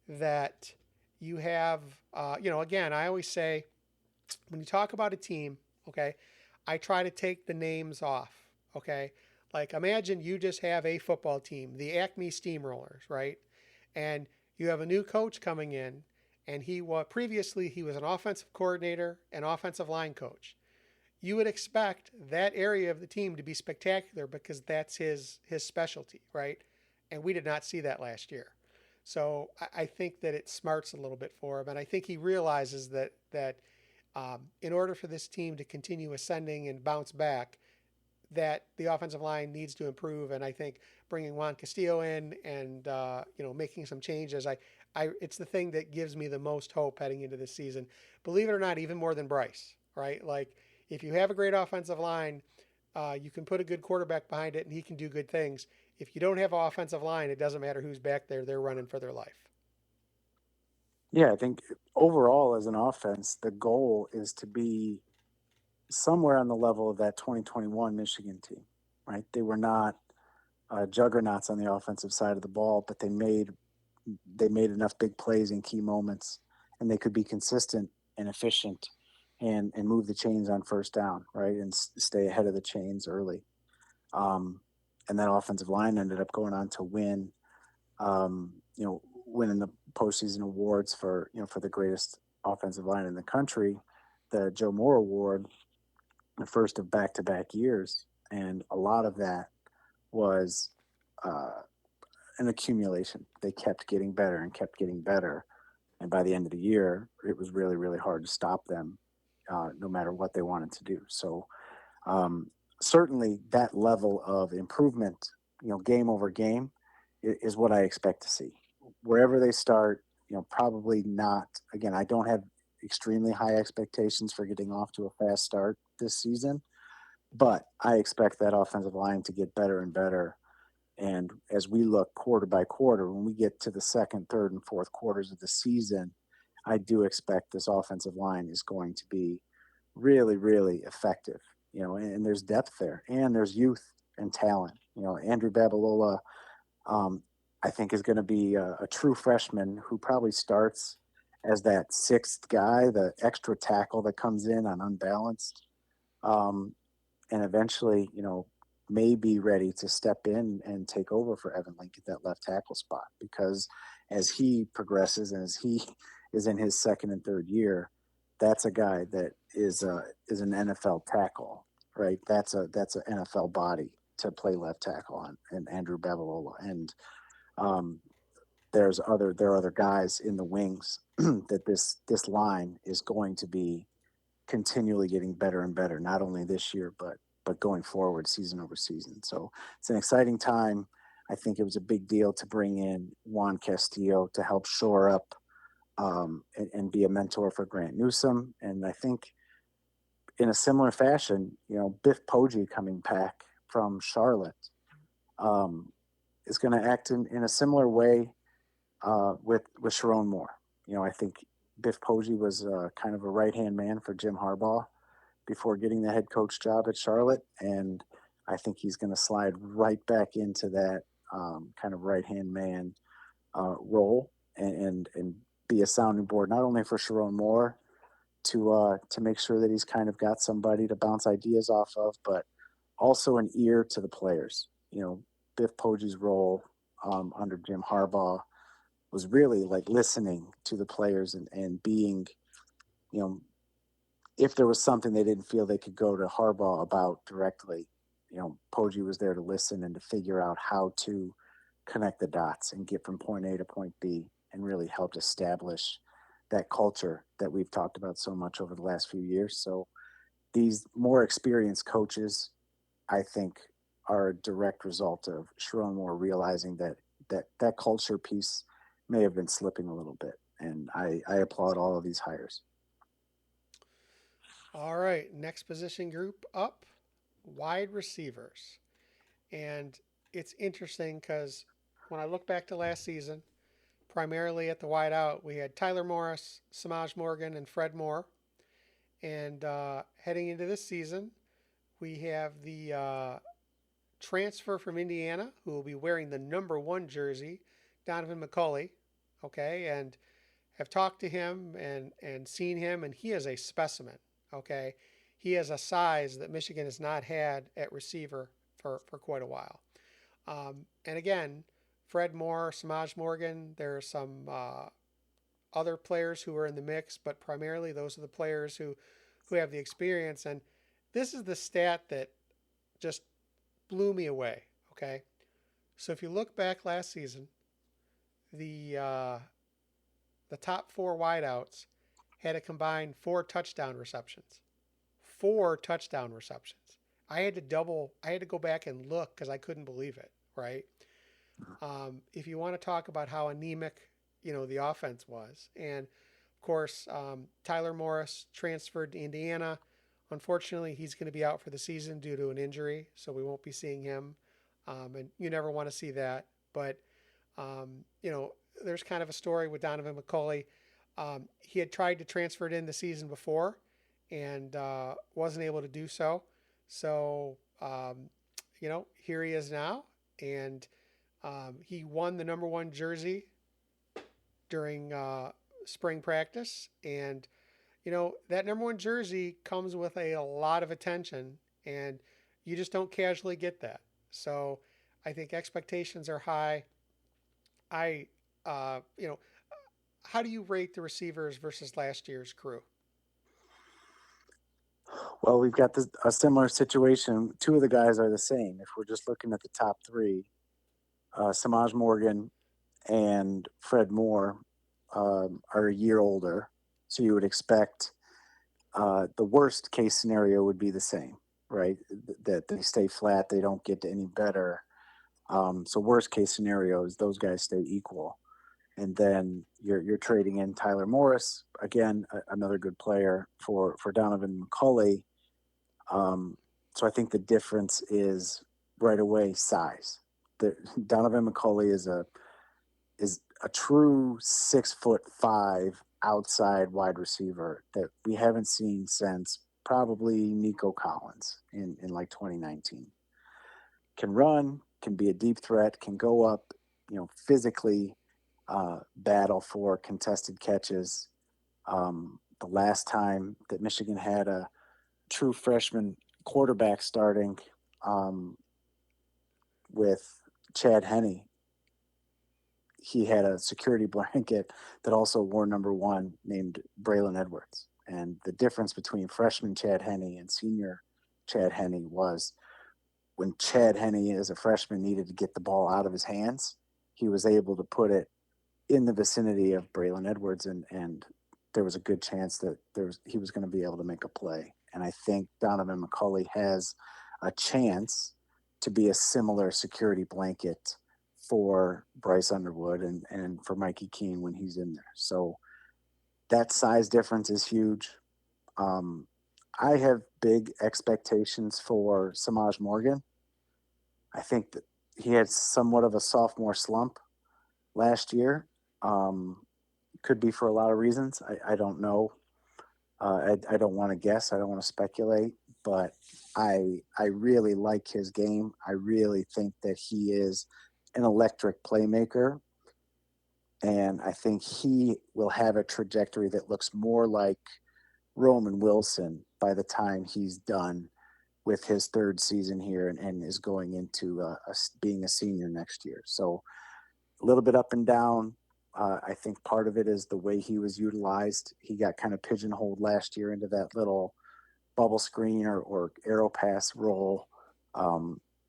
that you have, again, I always say when you talk about a team, okay, I try to take the names off, okay? Like imagine you just have a football team, the Acme Steamrollers, right? And you have a new coach coming in, and previously he was an offensive coordinator and offensive line coach. You would expect that area of the team to be spectacular because that's his specialty, right? And we did not see that last year. So I think that it smarts a little bit for him, and I think he realizes that in order for this team to continue ascending and bounce back, that the offensive line needs to improve. And I think bringing Juan Castillo in and making some changes, it's the thing that gives me the most hope heading into this season. Believe it or not, even more than Bryce, right? Like if you have a great offensive line, you can put a good quarterback behind it, and he can do good things. If you don't have an offensive line, it doesn't matter who's back there; they're running for their life.
Yeah, I think overall as an offense, the goal is to be somewhere on the level of that 2021 Michigan team, right? They were not juggernauts on the offensive side of the ball, but they made enough big plays in key moments, and they could be consistent and efficient, and move the chains on first down, right, and stay ahead of the chains early. Um, and that offensive line ended up going on to win, winning the postseason awards for the greatest offensive line in the country, the Joe Moore Award, the first of back-to-back years, and a lot of that was uh, an accumulation. They kept getting better and kept getting better, and by the end of the year, it was really really hard to stop them, no matter what they wanted to do. So um, certainly that level of improvement, game over game, is what I expect to see. Wherever they start, probably not. Again, I don't have extremely high expectations for getting off to a fast start this season, but I expect that offensive line to get better and better. And as we look quarter by quarter, when we get to the second, third, and fourth quarters of the season, I do expect this offensive line is going to be really, really effective. And there's depth there, and there's youth and talent. Andrew Babalola, um, I think, is going to be a true freshman who probably starts as that sixth guy, the extra tackle that comes in on unbalanced, um, and eventually, may be ready to step in and take over for Evan Link at that left tackle spot, because as he progresses and as he is in his second and third year, that's a guy that is an NFL tackle, right? That's an NFL body to play left tackle on, and Andrew Babalola. And um, there are other guys in the wings that this line is going to be continually getting better and better, not only this year, but going forward season over season. So it's an exciting time. I think it was a big deal to bring in Juan Castillo to help shore up, and be a mentor for Grant Newsome. And I think in a similar fashion, Biff Poggi coming back from Charlotte, um, is going to act in a similar way, with Sherrone Moore. I think Biff Poggi was kind of a right hand man for Jim Harbaugh before getting the head coach job at Charlotte, and I think he's going to slide right back into that, kind of right hand man role, and be a sounding board not only for Sherrone Moore to make sure that he's kind of got somebody to bounce ideas off of, but also an ear to the players. Biff Poggi's role, under Jim Harbaugh, was really like listening to the players, and being, you know, if there was something they didn't feel they could go to Harbaugh about directly, Poggi was there to listen and to figure out how to connect the dots and get from point A to point B, and really helped establish that culture that we've talked about so much over the last few years. So these more experienced coaches, I think, are a direct result of Sherrone Moore realizing that culture piece may have been slipping a little bit. And I applaud all of these hires.
All right, next position group up, wide receivers. And it's interesting because when I look back to last season, primarily at the wide out, we had Tyler Morris, Samaj Morgan, and Fred Moore. And heading into this season, we have the transfer from Indiana who will be wearing the number one jersey, Donovan McCulley. Okay, and have talked to him and seen him, and he is a specimen. Okay, he has a size that Michigan has not had at receiver for quite a while. And again, Fred Moore, Samaj Morgan, there are some other players who are in the mix, but primarily those are the players who have the experience. And this is the stat that just blew me away. Okay, so if you look back last season, the uh, the top four wideouts had a combined four touchdown receptions. Four touchdown receptions. I had to go back and look because I couldn't believe it, right? If you want to talk about how anemic, the offense was. And of course, Tyler Morris transferred to Indiana. Unfortunately, he's going to be out for the season due to an injury, so we won't be seeing him. And you never want to see that. But, there's kind of a story with Donovan McCulley. He had tried to transfer it in the season before and wasn't able to do so. So, here he is now. And he won the number one jersey during spring practice. And, that number one jersey comes with a lot of attention, and you just don't casually get that. So I think expectations are high. I, uh, you know, how do you rate the receivers versus last year's crew?
Well, we've got a similar situation. Two of the guys are the same. If we're just looking at the top three, Samaj Morgan and Fred Moore are a year older. So you would expect the worst case scenario would be the same, right? That they stay flat, they don't get any better. So worst case scenario is those guys stay equal. And then you're trading in Tyler Morris, again, another good player for Donovan McCulley. So I think the difference is right away size. Donovan McCulley is a true 6'5" outside wide receiver that we haven't seen since probably Nico Collins in like 2019. Can run, can be a deep threat, can go up, physically battle for contested catches. The last time that Michigan had a true freshman quarterback starting with Chad Henne, he had a security blanket that also wore number one named Braylon Edwards. And the difference between freshman Chad Henne and senior Chad Henne was when Chad Henne as a freshman needed to get the ball out of his hands, he was able to put it in the vicinity of Braylon Edwards, and there was a good chance that he was going to be able to make a play. And I think Donovan McCulley has a chance to be a similar security blanket for Bryce Underwood and for Mikey Keene when he's in there. So that size difference is huge. I have big expectations for Samaj Morgan. I think that he had somewhat of a sophomore slump last year. Could be for a lot of reasons. I don't know. I don't want to guess. I don't want to speculate. But I really like his game. I really think that he is an electric playmaker. And I think he will have a trajectory that looks more like Roman Wilson by the time he's done with his third season here and is going into being a senior next year. So a little bit up and down. I think part of it is the way he was utilized. He got kind of pigeonholed last year into that little bubble screen or arrow pass role.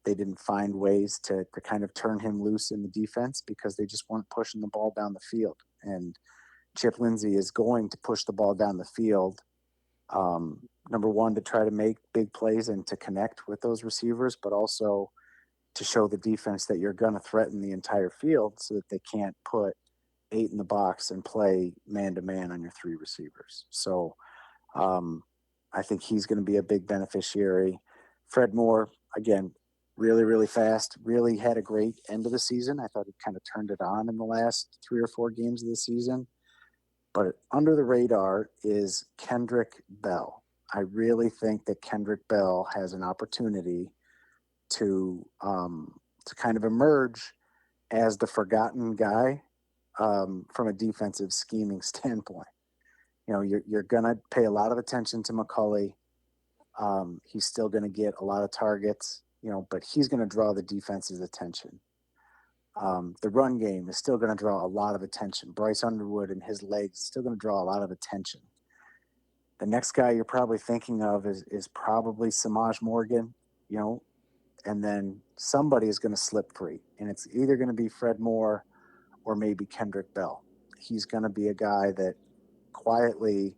They didn't find ways to kind of turn him loose in the defense because they just weren't pushing the ball down the field. And Chip Lindsey is going to push the ball down the field, number one, to try to make big plays and to connect with those receivers, but also to show the defense that you're going to threaten the entire field so that they can't put 8 in the box and play man-to-man on your 3 receivers. So I think he's going to be a big beneficiary. Fred Moore, again, really, really fast, really had a great end of the season. I thought he kind of turned it on in the last 3 or 4 games of the season. But under the radar is Kendrick Bell. I really think that Kendrick Bell has an opportunity to kind of emerge as the forgotten guy from a defensive scheming standpoint. You're going to pay a lot of attention to McCulley. He's still going to get a lot of targets, but he's going to draw the defense's attention. The run game is still going to draw a lot of attention. Bryce Underwood and his legs still going to draw a lot of attention. The next guy you're probably thinking of is probably Samaj Morgan, and then somebody is going to slip free. And it's either going to be Fred Moore or maybe Kendrick Bell. He's going to be a guy that quietly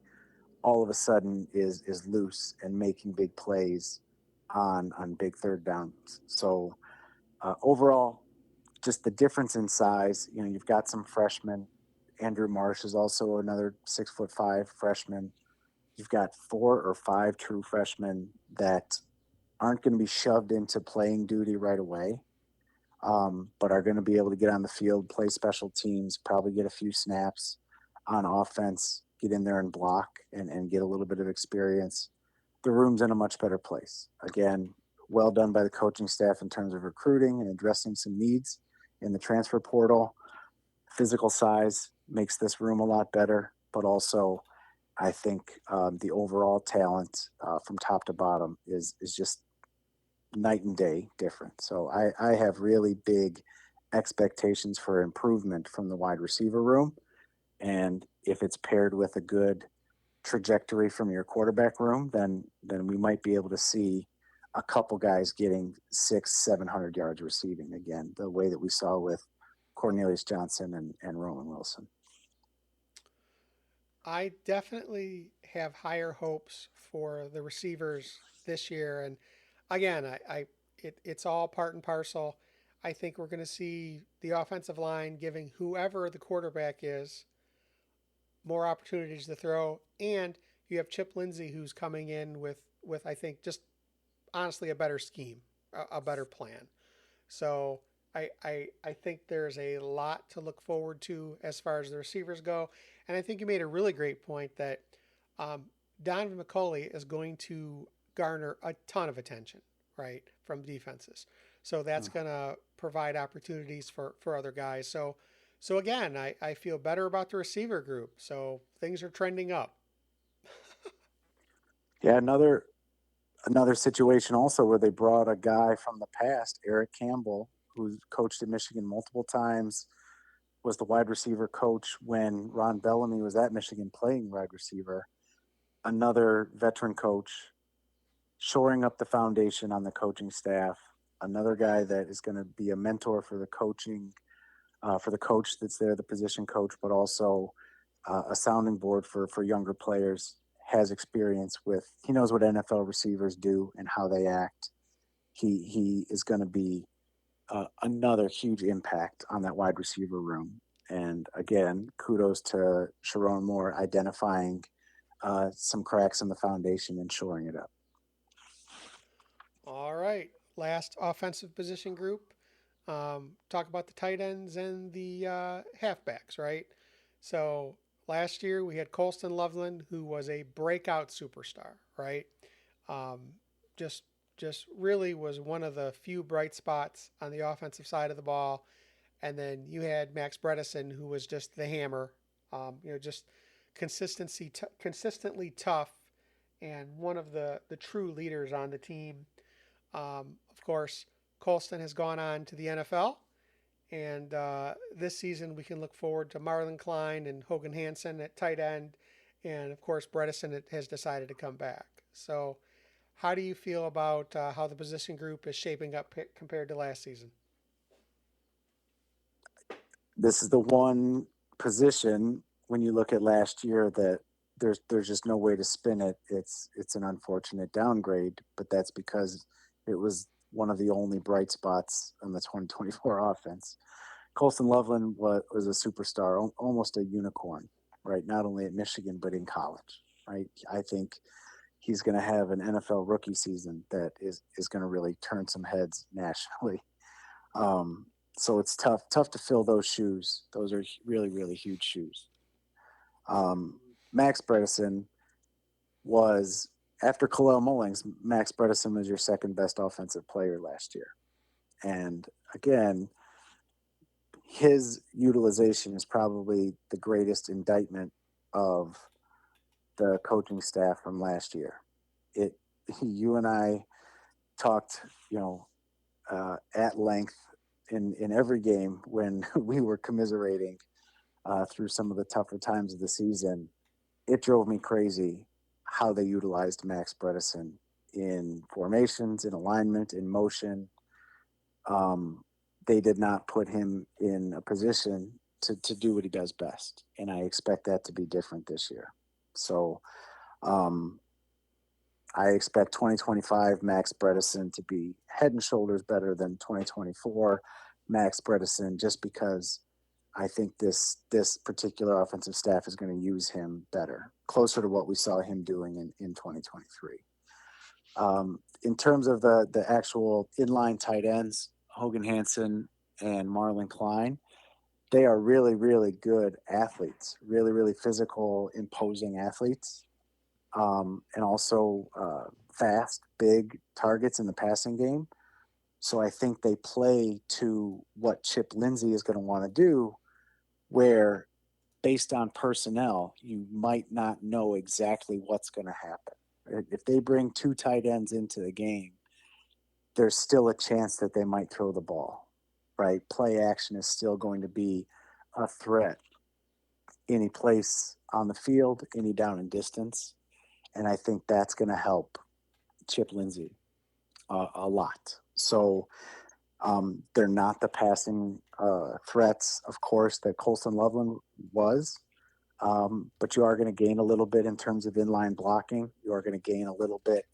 all of a sudden is loose and making big plays on big third downs. So overall, just the difference in size, you've got some freshmen. Andrew Marsh is also another 6'5" freshman. You've got 4 or 5 true freshmen that aren't going to be shoved into playing duty right away, but are going to be able to get on the field, play special teams, probably get a few snaps. on offense, get in there and block and get a little bit of experience, the room's in a much better place. Again, well done by the coaching staff in terms of recruiting and addressing some needs in the transfer portal. Physical size makes this room a lot better, but also I think the overall talent from top to bottom is just night and day different. So I have really big expectations for improvement from the wide receiver room. And if it's paired with a good trajectory from your quarterback room, then we might be able to see a couple guys getting 600-700 yards receiving again, the way that we saw with Cornelius Johnson and Roman Wilson.
I definitely have higher hopes for the receivers this year. And again, it's all part and parcel. I think we're going to see the offensive line giving whoever the quarterback is more opportunities to throw. And you have Chip Lindsey, who's coming in with I think, just honestly a better scheme, a better plan. So I think there's a lot to look forward to as far as the receivers go. And I think you made a really great point that um, Donovan McCulley is going to garner a ton of attention, right, from defenses. So that's going to provide opportunities for other guys. So again, I feel better about the receiver group. So things are trending up.
Yeah, another situation also where they brought a guy from the past, Eric Campbell, who's coached at Michigan multiple times, was the wide receiver coach when Ron Bellamy was at Michigan playing wide receiver. Another veteran coach, shoring up the foundation on the coaching staff. Another guy that is going to be a mentor for the for the coach that's there, the position coach, but also a sounding board for younger players. Has experience with, he knows what NFL receivers do and how they act. He is going to be another huge impact on that wide receiver room. And again, kudos to Sherrone Moore identifying some cracks in the foundation and shoring it up.
All right. Last offensive position group. Talk about the tight ends and the halfbacks, right? So last year we had Colston Loveland, who was a breakout superstar, right? Um, just just really was one of the few bright spots on the offensive side of the ball. And then you had Max Bredesen, who was just the hammer. Just consistently tough, and one of the true leaders on the team. Of course, Colston has gone on to the NFL, and this season we can look forward to Marlon Klein and Hogan Hansen at tight end, and of course Bredesen has decided to come back. So, how do you feel about how the position group is shaping up compared to last season?
This is the one position when you look at last year that there's just no way to spin it. It's an unfortunate downgrade, but that's because it was one of the only bright spots on the 2024 offense. Colston Loveland was a superstar, almost a unicorn, right? Not only at Michigan, but in college, right? I think he's going to have an NFL rookie season that is going to really turn some heads nationally. So it's tough to fill those shoes. Those are really, really huge shoes. Max Bredesen was, after Khalil Mullings, Max Bredesen was your second best offensive player last year. And again, his utilization is probably the greatest indictment of the coaching staff from last year. You and I talked, at length in every game when we were commiserating through some of the tougher times of the season. It drove me crazy how they utilized Max Bredesen in formations, in alignment, in motion. They did not put him in a position to do what he does best. And I expect that to be different this year. So I expect 2025 Max Bredesen to be head and shoulders better than 2024 Max Bredesen, just because I think this particular offensive staff is going to use him better, closer to what we saw him doing in 2023. In terms of the actual inline tight ends, Hogan Hansen and Marlon Klein, they are really, really good athletes, really, really physical, imposing athletes, and also fast, big targets in the passing game. So I think they play to what Chip Lindsey is going to want to do, where based on personnel, you might not know exactly what's going to happen. If they bring two tight ends into the game, there's still a chance that they might throw the ball, right? Play action is still going to be a threat any place on the field, any down and distance. And I think that's going to help Chip Lindsey a lot. So they're not the passing threats, of course, that Colston Loveland was. But you are going to gain a little bit in terms of inline blocking. You are going to gain a little bit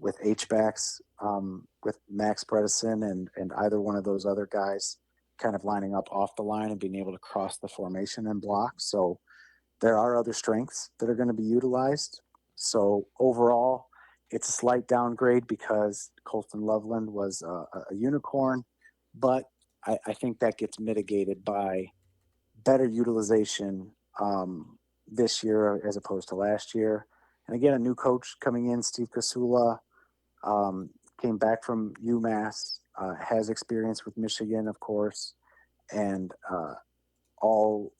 with H-backs, with Max Bredesen and either one of those other guys kind of lining up off the line and being able to cross the formation and block. So there are other strengths that are going to be utilized. So overall, it's a slight downgrade because Colston Loveland was a unicorn, but I think that gets mitigated by better utilization this year as opposed to last year. And again, a new coach coming in, Steve Kasula, came back from UMass, has experience with Michigan, of course, and all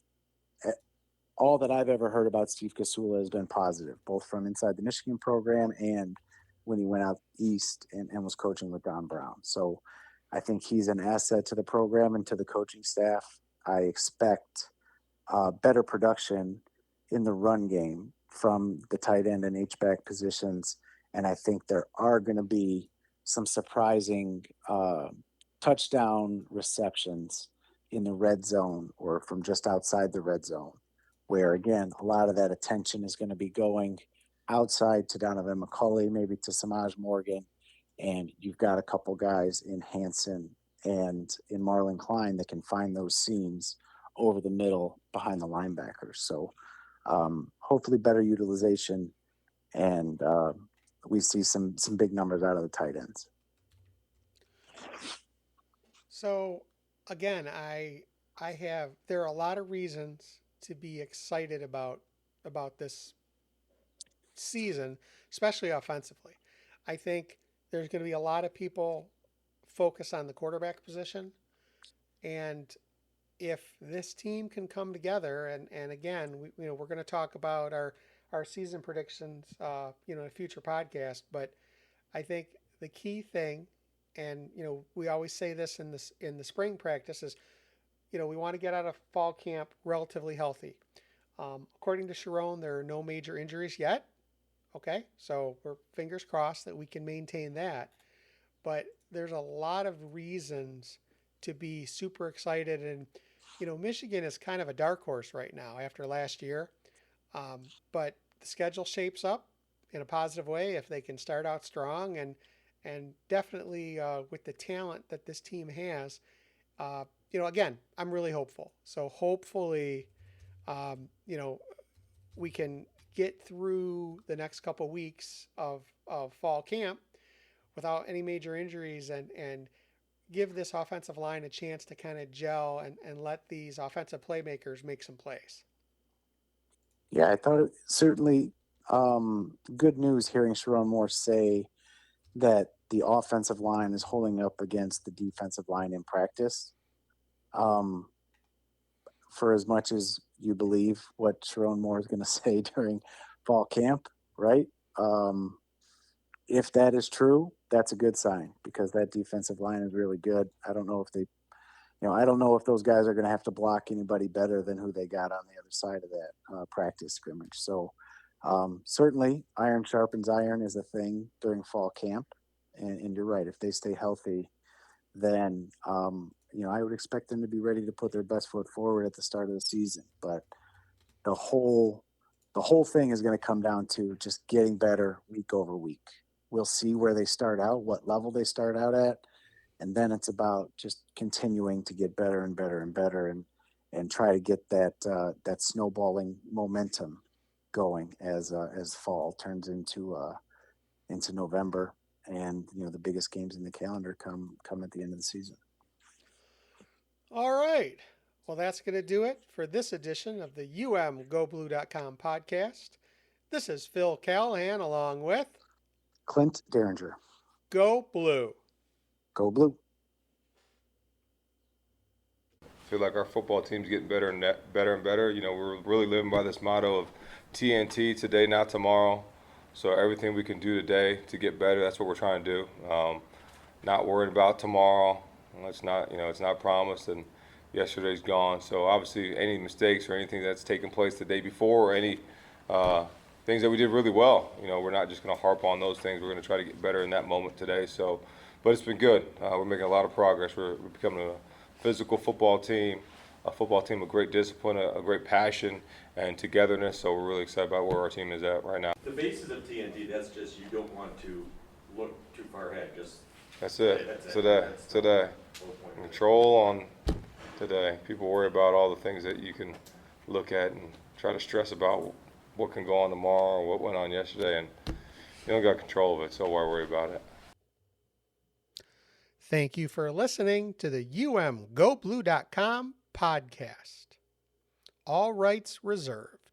that I've ever heard about Steve Kasula has been positive, both from inside the Michigan program and when he went out east and was coaching with Don Brown. So I think he's an asset to the program and to the coaching staff. I expect better production in the run game from the tight end and H-back positions. And I think there are going to be some surprising touchdown receptions in the red zone or from just outside the red zone, where, again, a lot of that attention is going to be going outside to Donovan McCulley, maybe to Samaj Morgan. And you've got a couple guys in Hanson and in Marlon Klein that can find those seams over the middle behind the linebackers. So hopefully better utilization, and we see some big numbers out of the tight ends.
So again, there are a lot of reasons to be excited about this season, especially offensively. I think there's going to be a lot of people focused on the quarterback position, and if this team can come together, and again, we're going to talk about our season predictions, in a future podcast. But I think the key thing, and we always say this in the spring practice, is we want to get out of fall camp relatively healthy. According to Sherrone, there are no major injuries yet. Okay, so we're fingers crossed that we can maintain that. But there's a lot of reasons to be super excited, and Michigan is kind of a dark horse right now after last year. But the schedule shapes up in a positive way if they can start out strong, and definitely with the talent that this team has. Again, I'm really hopeful. So hopefully, we can get through the next couple weeks of fall camp without any major injuries, and give this offensive line a chance to kind of gel and let these offensive playmakers make some plays.
Yeah, I thought it certainly good news hearing Sherrone Moore say that the offensive line is holding up against the defensive line in practice. For as much as you believe what Sherrone Moore is going to say during fall camp, right? If that is true, that's a good sign because that defensive line is really good. I don't know if I don't know if those guys are going to have to block anybody better than who they got on the other side of that practice scrimmage. So certainly iron sharpens iron is a thing during fall camp. And you're right. If they stay healthy, then, I would expect them to be ready to put their best foot forward at the start of the season. But the whole thing is going to come down to just getting better week over week. We'll see where they start out, what level they start out at. And then it's about just continuing to get better and better and better and try to get that snowballing momentum going as fall turns into November, and the biggest games in the calendar come at the end of the season.
All right. Well, that's going to do it for this edition of the UMGoBlue.com podcast. This is Phil Callahan along with
Clint Derringer.
Go Blue.
Go Blue.
I feel like our football team's getting better and better. You know, we're really living by this motto of TNT, today, not tomorrow. So everything we can do today to get better, that's what we're trying to do. Not worried about tomorrow. It's not promised, and yesterday's gone. So obviously, any mistakes or anything that's taken place the day before, or any things that we did really well, you know, we're not just going to harp on those things. We're going to try to get better in that moment today. So, but it's been good. We're making a lot of progress. We're becoming a physical football team with great discipline, a great passion, and togetherness. So we're really excited about where our team is at right now.
The basis of TNT, that's just, you don't want to look too far ahead, just.
That's it.
That's
Today.
the whole point.
Control on today. People worry about all the things that you can look at and try to stress about what can go on tomorrow or what went on yesterday, and you don't got control of it, so why worry about it?
Thank you for listening to the UMGoBlue.com podcast. All rights reserved.